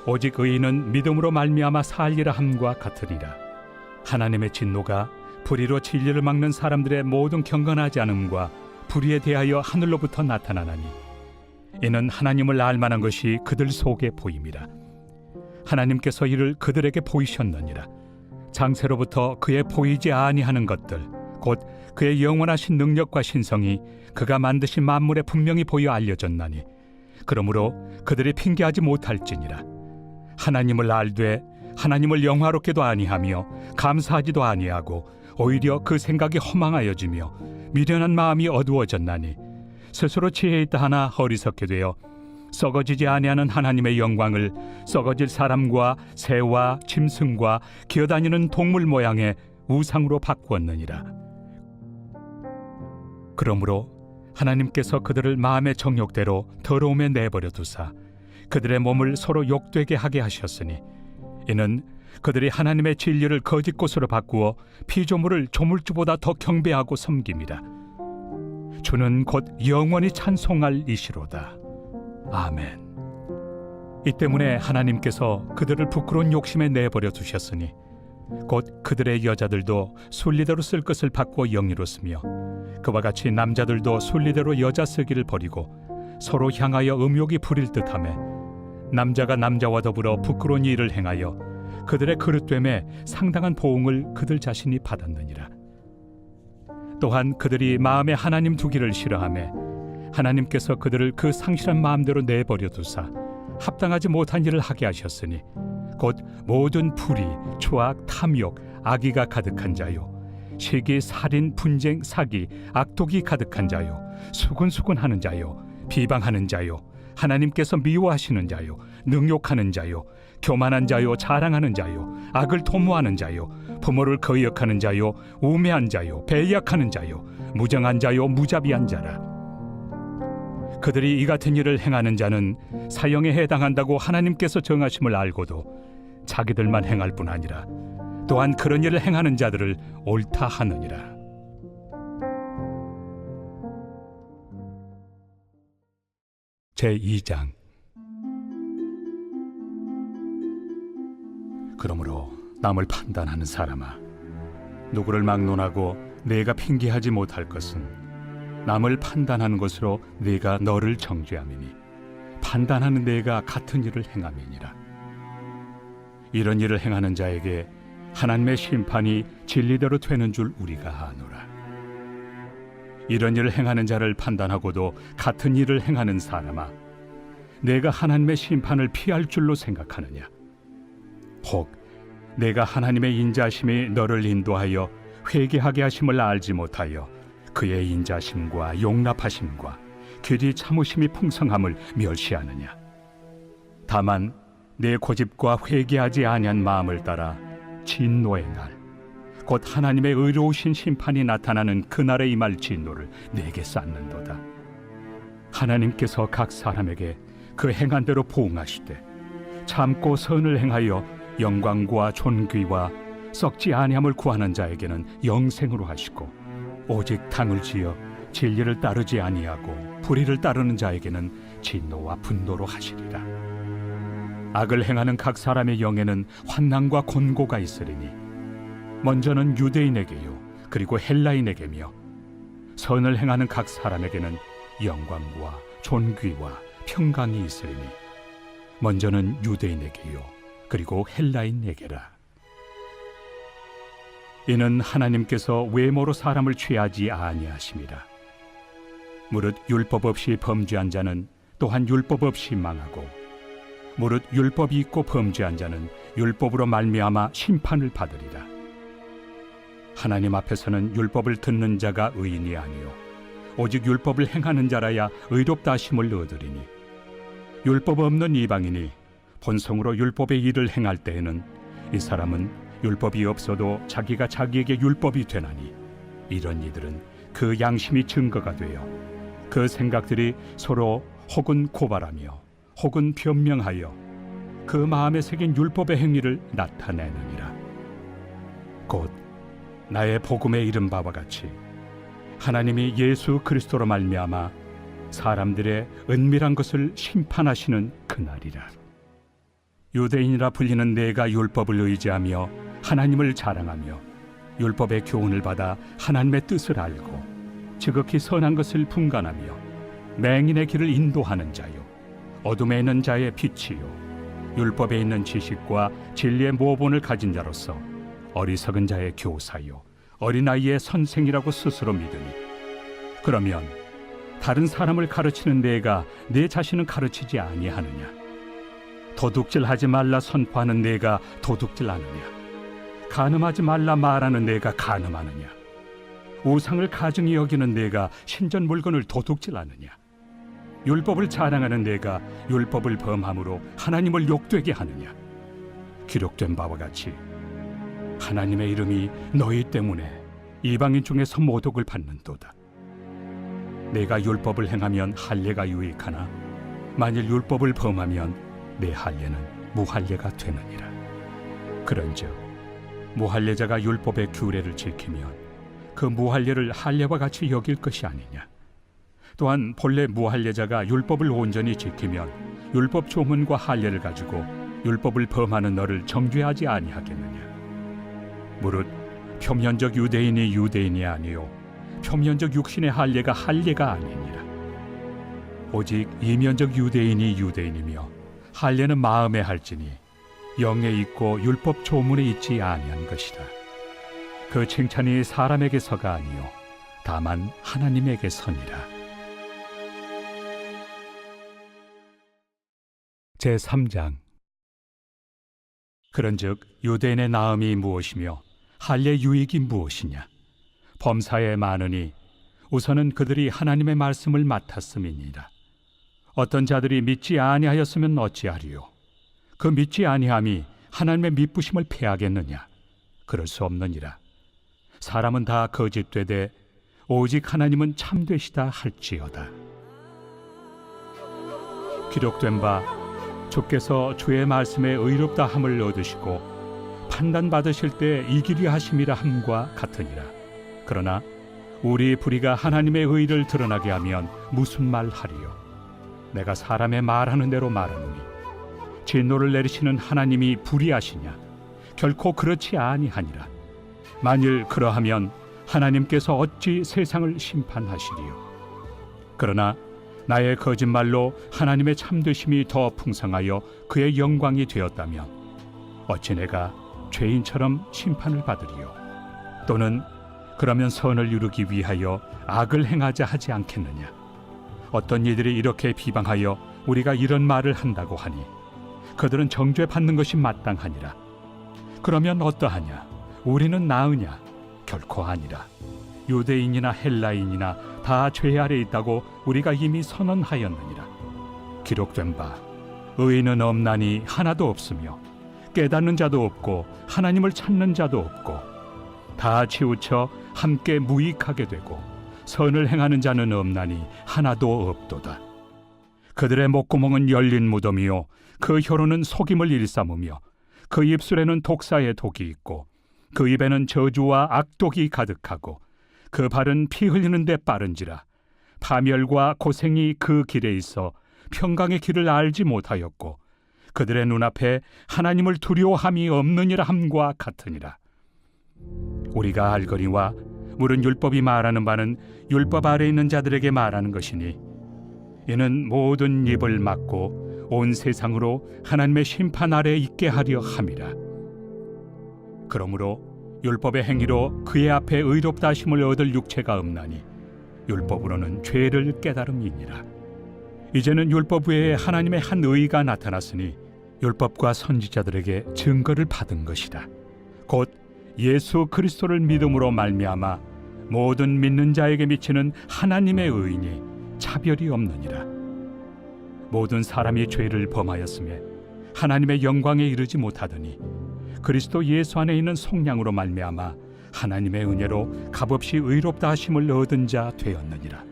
오직 의인은 믿음으로 말미암아 살리라 함과 같으니라. 하나님의 진노가 불의로 진리를 막는 사람들의 모든 경건하지 않음과 불의에 대하여 하늘로부터 나타나나니 이는 하나님을 알만한 것이 그들 속에 보임이라. 하나님께서 이를 그들에게 보이셨느니라. 장세로부터 그의 보이지 아니하는 것들 곧 그의 영원하신 능력과 신성이 그가 만드신 만물에 분명히 보여 알려졌나니 그러므로 그들이 핑계하지 못할지니라. 하나님을 알되 하나님을 영화롭게도 아니하며 감사하지도 아니하고 오히려 그 생각이 허망하여지며 미련한 마음이 어두워졌나니 스스로 지혜 있다 하나 어리석게 되어 썩어지지 아니하는 하나님의 영광을 썩어질 사람과 새와 짐승과 기어다니는 동물 모양의 우상으로 바꾸었느니라. 그러므로 하나님께서 그들을 마음의 정욕대로 더러움에 내버려 두사 그들의 몸을 서로 욕되게 하게 하셨으니 이는 그들이 하나님의 진리를 거짓 것으로 바꾸어 피조물을 조물주보다 더 경배하고 섬깁니다. 주는 곧 영원히 찬송할 이시로다. 아멘. 이 때문에 하나님께서 그들을 부끄러운 욕심에 내버려 두셨으니 곧 그들의 여자들도 순리대로 쓸 것을 바꾸어 영리로 쓰며 그와 같이 남자들도 순리대로 여자 쓰기를 버리고 서로 향하여 음욕이 부릴 듯하며 남자가 남자와 더불어 부끄러운 일을 행하여 그들의 그릇됨에 상당한 보응을 그들 자신이 받았느니라. 또한 그들이 마음에 하나님 두기를 싫어하며 하나님께서 그들을 그 상실한 마음대로 내버려 두사 합당하지 못한 일을 하게 하셨으니 곧 모든 불의, 추악, 탐욕, 악의가 가득한 자요 시기, 살인, 분쟁, 사기, 악독이 가득한 자요 수군수군하는 자요 비방하는 자요 하나님께서 미워하시는 자요 능욕하는 자요 교만한 자요 자랑하는 자요 악을 도모하는 자요 부모를 거역하는 자요 우매한 자요 배약하는 자요 무정한 자요 무자비한 자라. 그들이 이 같은 일을 행하는 자는 사형에 해당한다고 하나님께서 정하심을 알고도 자기들만 행할 뿐 아니라 또한 그런 일을 행하는 자들을 옳다 하느니라. 제2장. 그러므로 남을 판단하는 사람아, 누구를 막론하고 내가 핑계하지 못할 것은 남을 판단하는 것으로 네가 너를 정죄함이니 판단하는 내가 같은 일을 행함이니라. 이런 일을 행하는 자에게 하나님의 심판이 진리대로 되는 줄 우리가 아노라. 이런 일을 행하는 자를 판단하고도 같은 일을 행하는 사람아, 내가 하나님의 심판을 피할 줄로 생각하느냐? 혹 내가 하나님의 인자심이 너를 인도하여 회개하게 하심을 알지 못하여 그의 인자심과 용납하심과 길이 참으심이 풍성함을 멸시하느냐. 다만 내 고집과 회개하지 아니한 마음을 따라 진노의 날, 곧 하나님의 의로우신 심판이 나타나는 그날에 임할 진노를 내게 쌓는도다. 하나님께서 각 사람에게 그 행한 대로 보응하시되 참고 선을 행하여 영광과 존귀와 썩지 아니함을 구하는 자에게는 영생으로 하시고, 오직 당을 지어 진리를 따르지 아니하고 불의를 따르는 자에게는 진노와 분노로 하시리라. 악을 행하는 각 사람의 영에는 환난과 곤고가 있으리니 먼저는 유대인에게요 그리고 헬라인에게며, 선을 행하는 각 사람에게는 영광과 존귀와 평강이 있으리니 먼저는 유대인에게요 그리고 헬라인에게라. 이는 하나님께서 외모로 사람을 취하지 아니하심이라. 무릇 율법 없이 범죄한 자는 또한 율법 없이 망하고, 무릇 율법이 있고 범죄한 자는 율법으로 말미암아 심판을 받으리라. 하나님 앞에서는 율법을 듣는 자가 의인이 아니요 오직 율법을 행하는 자라야 의롭다 하심을 얻으리니, 율법 없는 이방인이 본성으로 율법의 일을 행할 때에는 이 사람은 율법이 없어도 자기가 자기에게 율법이 되나니, 이런 이들은 그 양심이 증거가 되어 그 생각들이 서로 혹은 고발하며 혹은 변명하여 그 마음에 새긴 율법의 행위를 나타내느니라. 곧 나의 복음에 이른 바와 같이 하나님이 예수 그리스도로 말미암아 사람들의 은밀한 것을 심판하시는 그날이라. 유대인이라 불리는 내가 율법을 의지하며 하나님을 자랑하며 율법의 교훈을 받아 하나님의 뜻을 알고 지극히 선한 것을 분간하며 맹인의 길을 인도하는 자요 어둠에 있는 자의 빛이요 율법에 있는 지식과 진리의 모본을 가진 자로서 어리석은 자의 교사요 어린아이의 선생이라고 스스로 믿으니, 그러면 다른 사람을 가르치는 내가 내 자신을 가르치지 아니하느냐? 도둑질하지 말라 선포하는 내가 도둑질하느냐? 간음하지 말라 말하는 내가 간음하느냐? 우상을 가증히 여기는 내가 신전 물건을 도둑질하느냐? 율법을 자랑하는 내가 율법을 범함으로 하나님을 욕되게 하느냐? 기록된 바와 같이 하나님의 이름이 너희 때문에 이방인 중에서 모독을 받는도다. 내가 율법을 행하면 할례가 유익하나 만일 율법을 범하면 내 할례는 무할례가 되느니라. 그런즉 무할례자가 율법의 규례를 지키면 그 무할례를 할례와 같이 여길 것이 아니냐. 또한 본래 무할례자가 율법을 온전히 지키면 율법 조문과 할례를 가지고 율법을 범하는 너를 정죄하지 아니하겠느냐. 무릇 표면적 유대인이 유대인이 아니요 표면적 육신의 할례가 할례가 아니니라. 오직 이면적 유대인이 유대인이며 할례는 마음에 할지니 영에 있고 율법 조문에 있지 아니한 것이라. 그 칭찬이 사람에게서가 아니요 다만 하나님에게서니라. 제3장. 그런즉 유대인의 나음이 무엇이며 할례 유익이 무엇이냐? 범사에 많으니 우선은 그들이 하나님의 말씀을 맡았음이니라. 어떤 자들이 믿지 아니하였으면 어찌하리요? 그 믿지 아니함이 하나님의 미쁘심을 패하겠느냐? 그럴 수 없느니라. 사람은 다 거짓되되 오직 하나님은 참되시다 할지어다. 기록된 바 주께서 주의 말씀에 의롭다 함을 얻으시고 판단받으실 때 이기리 하심이라 함과 같으니라. 그러나 우리 불의가 하나님의 의를 드러나게 하면 무슨 말 하리요? 내가 사람의 말하는 대로 말하노니 진노를 내리시는 하나님이 불의하시냐? 결코 그렇지 아니하니라. 만일 그러하면 하나님께서 어찌 세상을 심판하시리요? 그러나 나의 거짓말로 하나님의 참되심이 더 풍성하여 그의 영광이 되었다면 어찌 내가 죄인처럼 심판을 받으리요? 또는 그러면 선을 이루기 위하여 악을 행하자 하지 않겠느냐? 어떤 이들이 이렇게 비방하여 우리가 이런 말을 한다고 하니 그들은 정죄받는 것이 마땅하니라. 그러면 어떠하냐? 우리는 나으냐? 결코 아니라. 유대인이나 헬라인이나 다 죄 아래 있다고 우리가 이미 선언하였느니라. 기록된 바 의인은 없나니 하나도 없으며 깨닫는 자도 없고 하나님을 찾는 자도 없고 다 치우쳐 함께 무익하게 되고 선을 행하는 자는 없나니 하나도 없도다. 그들의 목구멍은 열린 무덤이요 그 혀로는 속임을 일삼으며 그 입술에는 독사의 독이 있고 그 입에는 저주와 악독이 가득하고 그 발은 피 흘리는 데 빠른지라. 파멸과 고생이 그 길에 있어 평강의 길을 알지 못하였고 그들의 눈앞에 하나님을 두려워함이 없느니라 함과 같으니라. 우리가 알거니와 물은 율법이 말하는 바는 율법 아래 있는 자들에게 말하는 것이니 이는 모든 입을 막고 온 세상으로 하나님의 심판 아래 있게 하려 함이라. 그러므로 율법의 행위로 그의 앞에 의롭다 하심을 얻을 육체가 없나니 율법으로는 죄를 깨달음이니라. 이제는 율법 외에 하나님의 한 의가 나타났으니 율법과 선지자들에게 증거를 받은 것이다. 곧 예수 그리스도를 믿음으로 말미암아 모든 믿는 자에게 미치는 하나님의 의인이 차별이 없느니라. 모든 사람이 죄를 범하였음에 하나님의 영광에 이르지 못하더니 그리스도 예수 안에 있는 속량으로 말미암아 하나님의 은혜로 값없이 의롭다 하심을 얻은 자 되었느니라.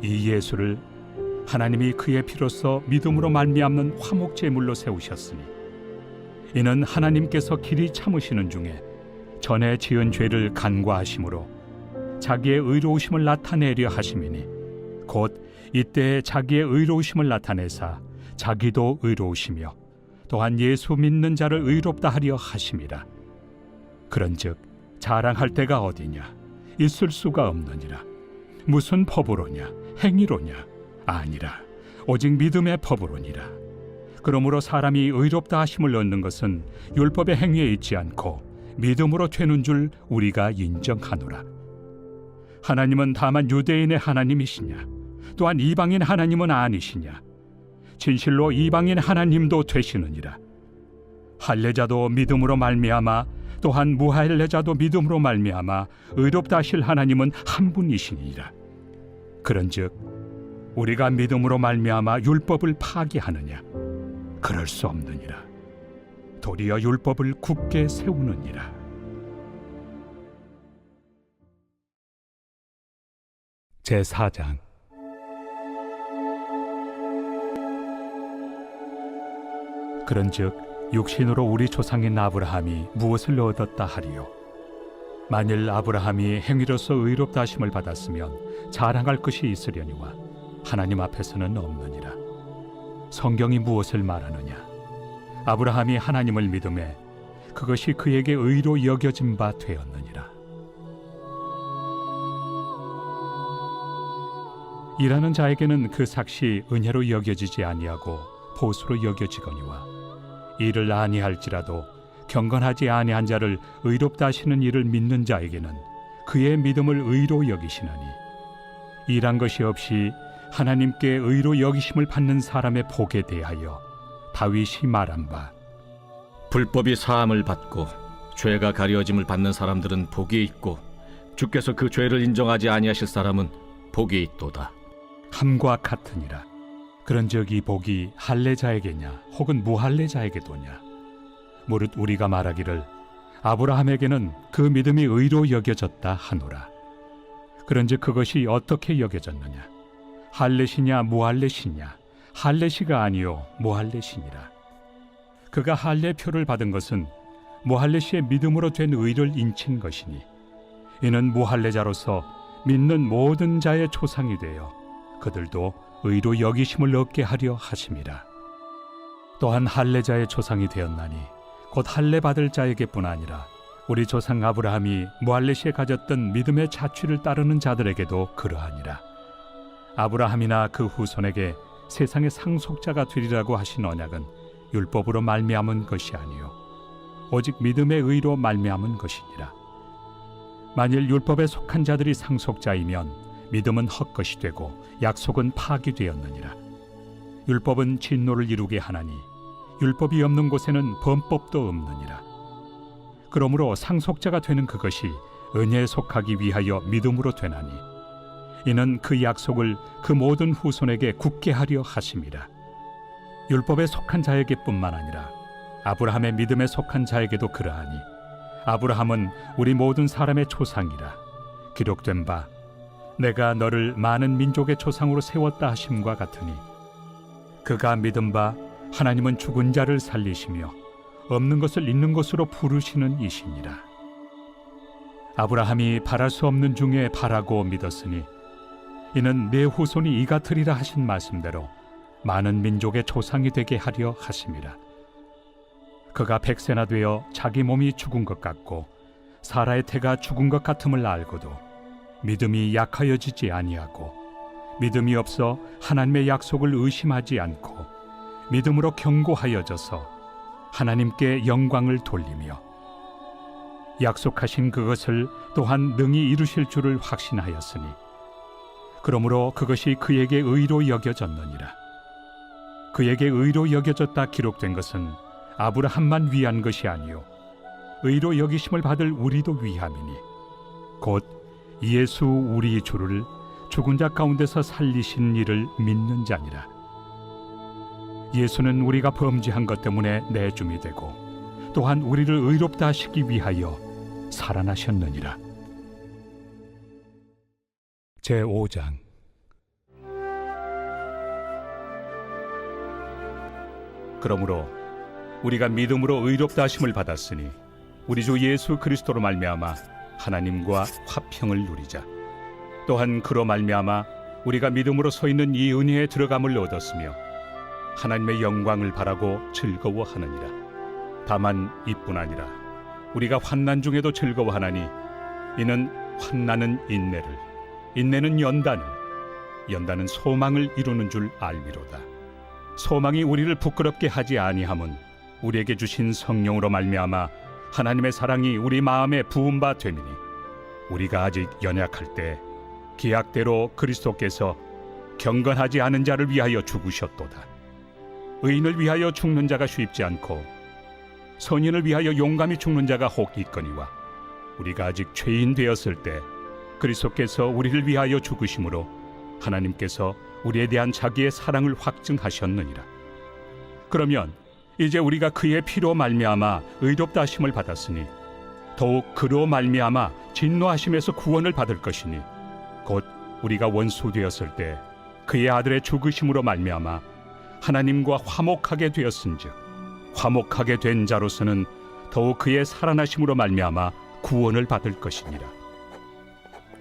이 예수를 하나님이 그의 피로써 믿음으로 말미암는 화목 제물로 세우셨으니 이는 하나님께서 길이 참으시는 중에 전에 지은 죄를 간과하심으로 자기의 의로우심을 나타내려 하심이니 곧 이때 자기의 의로우심을 나타내사 자기도 의로우시며 또한 예수 믿는 자를 의롭다 하려 하심이라. 그런즉 자랑할 데가 어디냐? 있을 수가 없느니라. 무슨 법으로냐? 행위로냐? 아니라 오직 믿음의 법으로니라. 그러므로 사람이 의롭다 하심을 얻는 것은 율법의 행위에 있지 않고 믿음으로 되는 줄 우리가 인정하노라. 하나님은 다만 유대인의 하나님이시냐? 또한 이방인 하나님은 아니시냐? 진실로 이방인 하나님도 되시느니라. 할례자도 믿음으로 말미암아 또한 무할례자도 믿음으로 말미암아 의롭다 하실 하나님은 한 분이시니라. 그런즉 우리가 믿음으로 말미암아 율법을 파기하느냐? 그럴 수 없느니라. 도리어 율법을 굳게 세우느니라. 제4장. 그런즉 육신으로 우리 조상인 아브라함이 무엇을 얻었다 하리요? 만일 아브라함이 행위로서 의롭다 하심을 받았으면 자랑할 것이 있으려니와 하나님 앞에서는 없느니라. 성경이 무엇을 말하느냐? 아브라함이 하나님을 믿음에 그것이 그에게 의로 여겨진 바 되었느니라. 일하는 자에게는 그 삭시 은혜로 여겨지지 아니하고 보수로 여겨지거니와 일을 아니할지라도 경건하지 아니한 자를 의롭다 하시는 이를 믿는 자에게는 그의 믿음을 의로 여기시나니 일한 것이 없이 하나님께 의로 여기심을 받는 사람의 복에 대하여 다윗이 말한 바 불법이 사함을 받고 죄가 가려짐을 받는 사람들은 복이 있고 주께서 그 죄를 인정하지 아니하실 사람은 복이 있도다. 함과 같으니라. 그런즉 이 복이 할례자에게냐 혹은 무할례자에게도냐? 무릇 우리가 말하기를 아브라함에게는 그 믿음이 의로 여겨졌다 하노라. 그런즉 그것이 어떻게 여겨졌느냐? 할례시냐 무할례시냐? 할례시가 아니요 무할례시니라. 그가 할례표를 받은 것은 무할례시의 믿음으로 된 의를 인친 것이니 이는 무할례자로서 믿는 모든 자의 조상이 되어 그들도 의로 여기심을 얻게 하려 하심이라. 또한 할례자의 조상이 되었나니 곧 할례 받을 자에게뿐 아니라 우리 조상 아브라함이 무할례시에 가졌던 믿음의 자취를 따르는 자들에게도 그러하니라. 아브라함이나 그 후손에게 세상의 상속자가 되리라고 하신 언약은 율법으로 말미암은 것이 아니요 오직 믿음의 의로 말미암은 것이니라. 만일 율법에 속한 자들이 상속자이면 믿음은 헛것이 되고 약속은 파기되었느니라. 율법은 진노를 이루게 하나니 율법이 없는 곳에는 범법도 없느니라. 그러므로 상속자가 되는 그것이 은혜에 속하기 위하여 믿음으로 되나니 이는 그 약속을 그 모든 후손에게 굳게 하려 하심이라. 율법에 속한 자에게뿐만 아니라 아브라함의 믿음에 속한 자에게도 그러하니 아브라함은 우리 모든 사람의 조상이라. 기록된 바 내가 너를 많은 민족의 조상으로 세웠다 하심과 같으니 그가 믿은 바 하나님은 죽은 자를 살리시며 없는 것을 있는 것으로 부르시는 이시니라. 아브라함이 바랄 수 없는 중에 바라고 믿었으니 이는 내 후손이 이 같으리라 하신 말씀대로 많은 민족의 조상이 되게 하려 하심이라. 그가 100세나 되어 자기 몸이 죽은 것 같고 사라의 태가 죽은 것 같음을 알고도 믿음이 약하여지지 아니하고 믿음이 없어 하나님의 약속을 의심하지 않고 믿음으로 견고하여져서 하나님께 영광을 돌리며 약속하신 그것을 또한 능히 이루실 줄을 확신하였으니 그러므로 그것이 그에게 의로 여겨졌느니라. 그에게 의로 여겨졌다 기록된 것은 아브라함만 위한 것이 아니요 의로 여기심을 받을 우리도 위함이니 곧 예수 우리 주를 죽은 자 가운데서 살리신 이를 믿는 자니라. 예수는 우리가 범죄한 것 때문에 내줌이 되고 또한 우리를 의롭다 하시기 위하여 살아나셨느니라. 제5장. 그러므로 우리가 믿음으로 의롭다 하심을 받았으니 우리 주 예수 그리스도로 말미암아 하나님과 화평을 누리자. 또한 그로 말미암아 우리가 믿음으로 서 있는 이 은혜에 들어감을 얻었으며 하나님의 영광을 바라고 즐거워하느니라. 다만 이뿐 아니라 우리가 환난 중에도 즐거워하나니 이는 환난은 인내를, 인내는 연단을, 연단은 소망을 이루는 줄 알미로다. 소망이 우리를 부끄럽게 하지 아니함은 우리에게 주신 성령으로 말미암아 하나님의 사랑이 우리 마음에 부은 바 됨이니 우리가 아직 연약할 때 기약대로 그리스도께서 경건하지 않은 자를 위하여 죽으셨도다. 의인을 위하여 죽는 자가 쉽지 않고 선인을 위하여 용감히 죽는 자가 혹 있거니와 우리가 아직 죄인 되었을 때 그리스도께서 우리를 위하여 죽으심으로 하나님께서 우리에 대한 자기의 사랑을 확증하셨느니라. 그러면 이제 우리가 그의 피로 말미암아 의롭다 하심을 받았으니 더욱 그로 말미암아 진노하심에서 구원을 받을 것이니 곧 우리가 원수 되었을 때 그의 아들의 죽으심으로 말미암아 하나님과 화목하게 되었은즉 화목하게 된 자로서는 더욱 그의 살아나심으로 말미암아 구원을 받을 것이니라.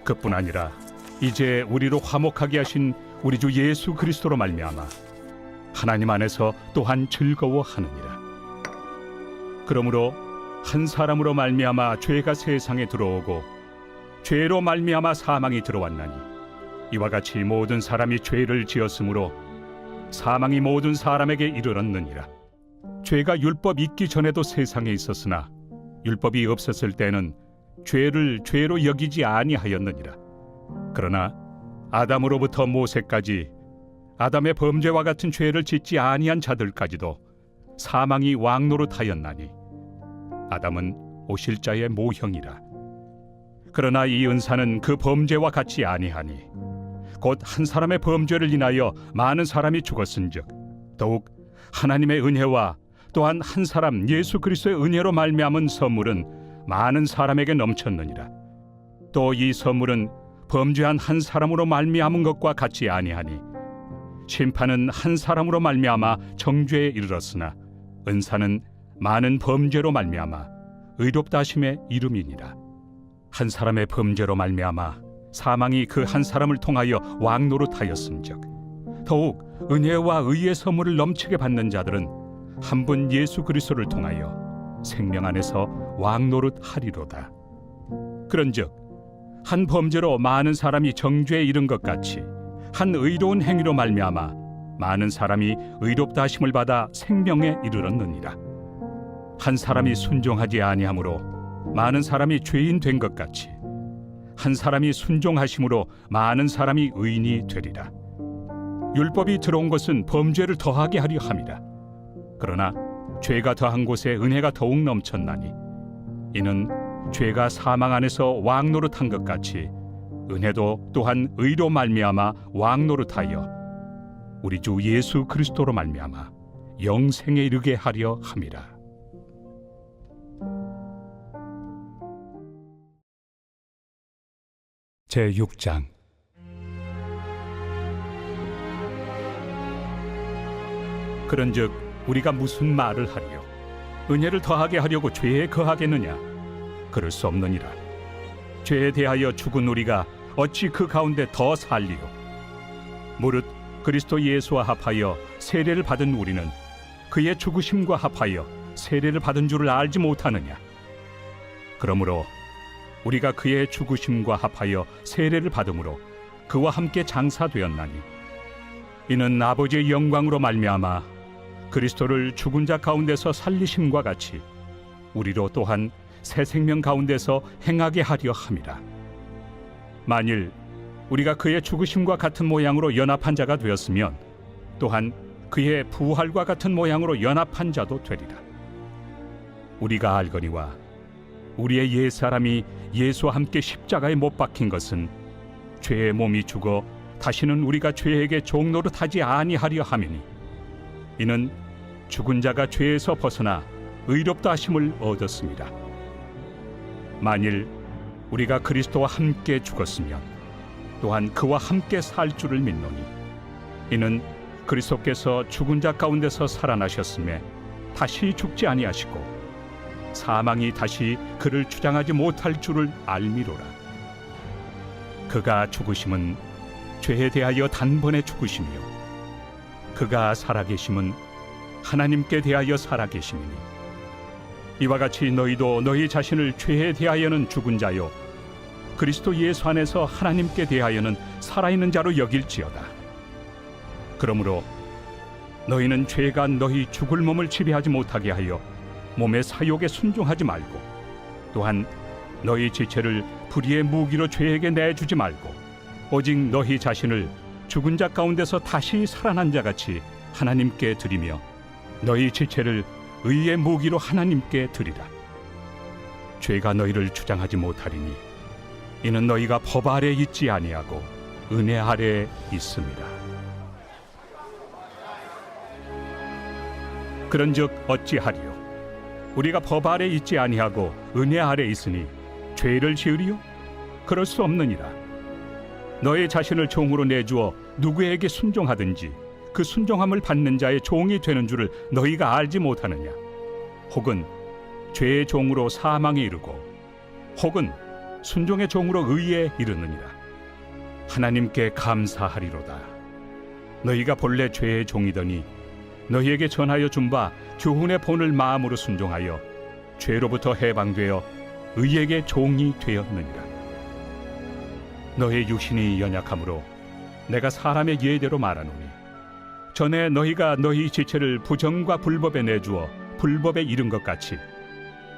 그뿐 아니라 이제 우리로 화목하게 하신 우리 주 예수 그리스도로 말미암아 하나님 안에서 또한 즐거워하느니라. 그러므로 한 사람으로 말미암아 죄가 세상에 들어오고 죄로 말미암아 사망이 들어왔나니 이와 같이 모든 사람이 죄를 지었으므로 사망이 모든 사람에게 이르렀느니라. 죄가 율법 있기 전에도 세상에 있었으나 율법이 없었을 때는 죄를 죄로 여기지 아니하였느니라. 그러나 아담으로부터 모세까지 아담의 범죄와 같은 죄를 짓지 아니한 자들까지도 사망이 왕노릇하였나니 아담은 오실 자의 모형이라. 그러나 이 은사는 그 범죄와 같지 아니하니 곧 한 사람의 범죄를 인하여 많은 사람이 죽었은즉 더욱 하나님의 은혜와 또한 한 사람 예수 그리스도의 은혜로 말미암은 선물은 많은 사람에게 넘쳤느니라. 또 이 선물은 범죄한 한 사람으로 말미암은 것과 같지 아니하니 심판은 한 사람으로 말미암아 정죄에 이르렀으나 은사는 많은 범죄로 말미암아 의롭다 하심의 이름이니라. 한 사람의 범죄로 말미암아 사망이 그 한 사람을 통하여 왕노릇하였은즉 더욱 은혜와 의의 선물을 넘치게 받는 자들은 한 분 예수 그리스도를 통하여 생명 안에서 왕노릇하리로다. 그런즉 한 범죄로 많은 사람이 정죄에 이른 것 같이 한 의로운 행위로 말미암아 많은 사람이 의롭다 하심을 받아 생명에 이르렀느니라. 한 사람이 순종하지 아니하므로 많은 사람이 죄인 된 것 같이 한 사람이 순종하심으로 많은 사람이 의인이 되리라. 율법이 들어온 것은 범죄를 더하게 하려 함이라. 그러나 죄가 더한 곳에 은혜가 더욱 넘쳤나니 이는 죄가 사망 안에서 왕 노릇한 것 같이 은혜도 또한 의로 말미암아 왕 노릇하여 우리 주 예수 그리스도로 말미암아 영생에 이르게 하려 함이라. 제6장. 그런즉 우리가 무슨 말을 하리요? 은혜를 더하게 하려고 죄에 거하겠느냐? 그럴 수 없느니라. 죄에 대하여 죽은 우리가 어찌 그 가운데 더 살리요? 무릇 그리스도 예수와 합하여 세례를 받은 우리는 그의 죽으심과 합하여 세례를 받은 줄을 알지 못하느냐? 그러므로 우리가 그의 죽으심과 합하여 세례를 받음으로 그와 함께 장사되었나니 이는 아버지의 영광으로 말미암아 그리스도를 죽은 자 가운데서 살리심과 같이 우리로 또한 새 생명 가운데서 행하게 하려 함이라. 만일 우리가 그의 죽으심과 같은 모양으로 연합한 자가 되었으면 또한 그의 부활과 같은 모양으로 연합한 자도 되리라. 우리가 알거니와 우리의 옛사람이 예수와 함께 십자가에 못 박힌 것은 죄의 몸이 죽어 다시는 우리가 죄에게 종노릇하지 아니하려 함이니 이는 죽은 자가 죄에서 벗어나 의롭다 하심을 얻었습니다. 만일 우리가 그리스도와 함께 죽었으면 또한 그와 함께 살 줄을 믿노니 이는 그리스도께서 죽은 자 가운데서 살아나셨음에 다시 죽지 아니하시고 사망이 다시 그를 주장하지 못할 줄을 알미로라. 그가 죽으심은 죄에 대하여 단번에 죽으시며 그가 살아계심은 하나님께 대하여 살아계심이니 이와 같이 너희도 너희 자신을 죄에 대하여는 죽은 자요 그리스도 예수 안에서 하나님께 대하여는 살아있는 자로 여길지어다. 그러므로 너희는 죄가 너희 죽을 몸을 지배하지 못하게 하여 몸의 사욕에 순종하지 말고 또한 너희 지체를 불의의 무기로 죄에게 내주지 말고 오직 너희 자신을 죽은 자 가운데서 다시 살아난 자같이 하나님께 드리며 너희 지체를 의의 무기로 하나님께 드리라. 죄가 너희를 주장하지 못하리니 이는 너희가 법 아래 있지 아니하고 은혜 아래 있습니다. 그런즉 어찌하리요? 우리가 법 아래 있지 아니하고 은혜 아래 있으니 죄를 지으리요? 그럴 수 없느니라. 너의 자신을 종으로 내주어 누구에게 순종하든지 그 순종함을 받는 자의 종이 되는 줄을 너희가 알지 못하느냐? 혹은 죄의 종으로 사망에 이르고 혹은 순종의 종으로 의에 이르느니라. 하나님께 감사하리로다. 너희가 본래 죄의 종이더니 너희에게 전하여 준 바 교훈의 본을 마음으로 순종하여 죄로부터 해방되어 의에게 종이 되었느니라. 너희 육신이 연약함으로 내가 사람의 예대로 말하노니 전에 너희가 너희 지체를 부정과 불법에 내주어 불법에 이른 것 같이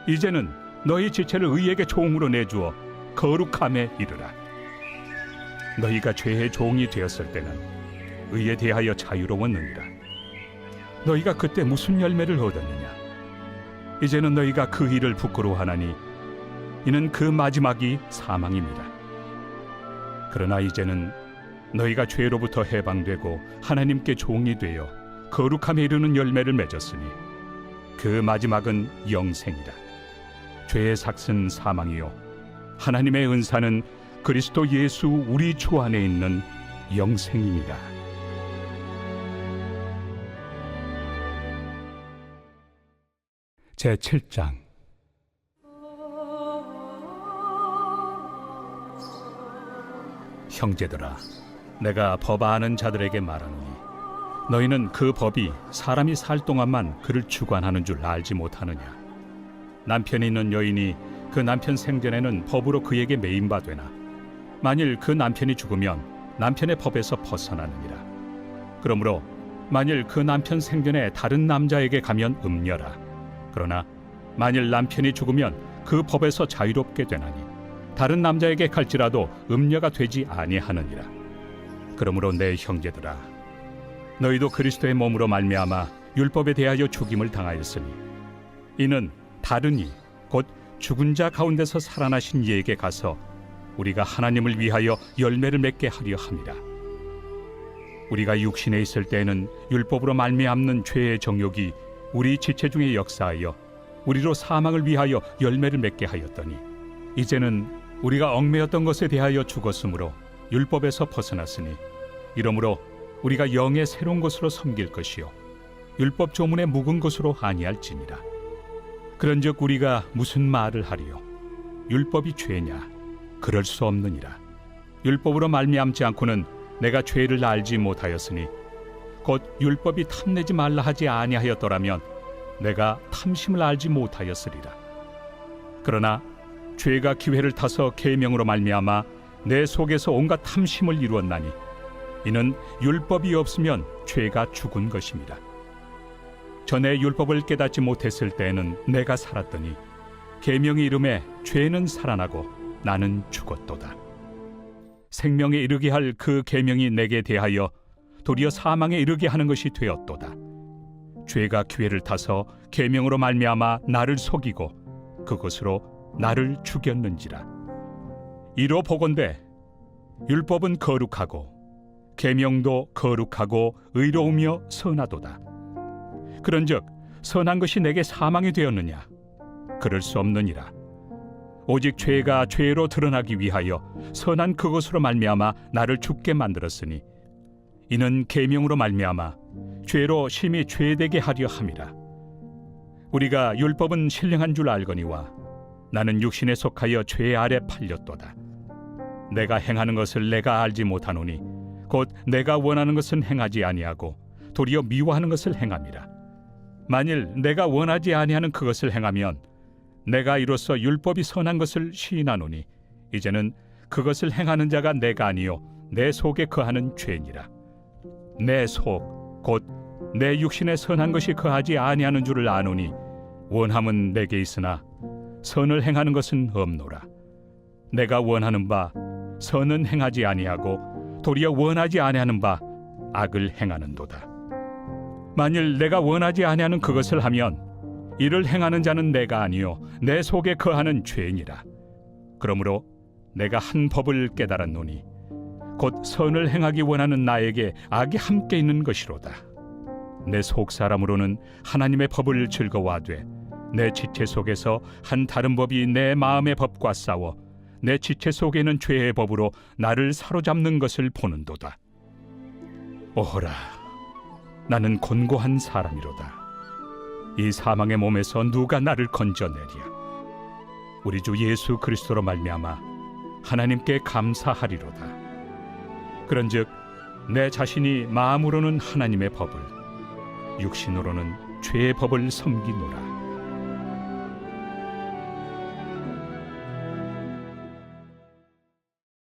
이제는 너희 지체를 의에게 종으로 내주어 거룩함에 이르라. 너희가 죄의 종이 되었을 때는 의에 대하여 자유로웠느니라. 너희가 그때 무슨 열매를 얻었느냐? 이제는 너희가 그 일을 부끄러워하나니 이는 그 마지막이 사망입니다. 그러나 이제는 너희가 죄로부터 해방되고 하나님께 종이 되어 거룩함에 이르는 열매를 맺었으니 그 마지막은 영생이라. 죄의 삭은 사망이요 하나님의 은사는 그리스도 예수 우리 주 안에 있는 영생이니라. 제7장. 형제들아, 내가 법 아는 자들에게 말하노니 너희는 그 법이 사람이 살 동안만 그를 주관하는 줄 알지 못하느냐? 남편이 있는 여인이 그 남편 생전에는 법으로 그에게 매임바 되나 만일 그 남편이 죽으면 남편의 법에서 벗어나느니라. 그러므로 만일 그 남편 생전에 다른 남자에게 가면 음녀라. 그러나 만일 남편이 죽으면 그 법에서 자유롭게 되나니 다른 남자에게 갈지라도 음녀가 되지 아니하느니라. 그러므로 내 형제들아, 너희도 그리스도의 몸으로 말미암아 율법에 대하여 죽임을 당하였으니 이는 다른 이 곧 죽은 자 가운데서 살아나신 이에게 가서 우리가 하나님을 위하여 열매를 맺게 하려 함이라. 우리가 육신에 있을 때에는 율법으로 말미암는 죄의 정욕이 우리 지체 중에 역사하여 우리로 사망을 위하여 열매를 맺게 하였더니 이제는 우리가 얽매였던 것에 대하여 죽었으므로 율법에서 벗어났으니 이러므로 우리가 영의 새로운 것으로 섬길 것이요 율법 조문의 묵은 것으로 아니할지니라. 그런즉 우리가 무슨 말을 하리요? 율법이 죄냐? 그럴 수 없느니라. 율법으로 말미암지 않고는 내가 죄를 알지 못하였으니 곧 율법이 탐내지 말라 하지 아니하였더라면 내가 탐심을 알지 못하였으리라. 그러나 죄가 기회를 타서 계명으로 말미암아 내 속에서 온갖 탐심을 이루었나니 이는 율법이 없으면 죄가 죽은 것입니다. 전에 율법을 깨닫지 못했을 때에는 내가 살았더니 계명이 이름에 죄는 살아나고 나는 죽었도다. 생명에 이르게 할 그 계명이 내게 대하여 도리어 사망에 이르게 하는 것이 되었도다. 죄가 기회를 타서 계명으로 말미암아 나를 속이고 그것으로 나를 죽였는지라. 이로 보건대 율법은 거룩하고 계명도 거룩하고 의로우며 선하도다. 그런즉 선한 것이 내게 사망이 되었느냐? 그럴 수 없느니라. 오직 죄가 죄로 드러나기 위하여 선한 그것으로 말미암아 나를 죽게 만들었으니 이는 계명으로 말미암아 죄로 심히 죄되게 하려 함이라. 우리가 율법은 신령한 줄 알거니와 나는 육신에 속하여 죄 아래 팔렸도다. 내가 행하는 것을 내가 알지 못하노니 곧 내가 원하는 것은 행하지 아니하고 도리어 미워하는 것을 행함이라. 만일 내가 원하지 아니하는 그것을 행하면 내가 이로써 율법이 선한 것을 시인하노니 이제는 그것을 행하는 자가 내가 아니요 내 속에 거하는 죄니라. 내 속 곧 내 육신에 선한 것이 거하지 아니하는 줄을 아노니 원함은 내게 있으나 선을 행하는 것은 없노라. 내가 원하는 바 선은 행하지 아니하고 도리어 원하지 아니하는 바 악을 행하는도다. 만일 내가 원하지 아니하는 그것을 하면 이를 행하는 자는 내가 아니요 내 속에 거하는 죄니라. 그러므로 내가 한 법을 깨달았노니 곧 선을 행하기 원하는 나에게 악이 함께 있는 것이로다. 내 속 사람으로는 하나님의 법을 즐거워하되 내 지체 속에서 한 다른 법이 내 마음의 법과 싸워 내 지체 속에는 죄의 법으로 나를 사로잡는 것을 보는도다. 오호라, 나는 곤고한 사람이로다. 이 사망의 몸에서 누가 나를 건져내랴? 우리 주 예수 그리스도로 말미암아 하나님께 감사하리로다. 그런즉 내 자신이 마음으로는 하나님의 법을, 육신으로는 죄의 법을 섬기노라.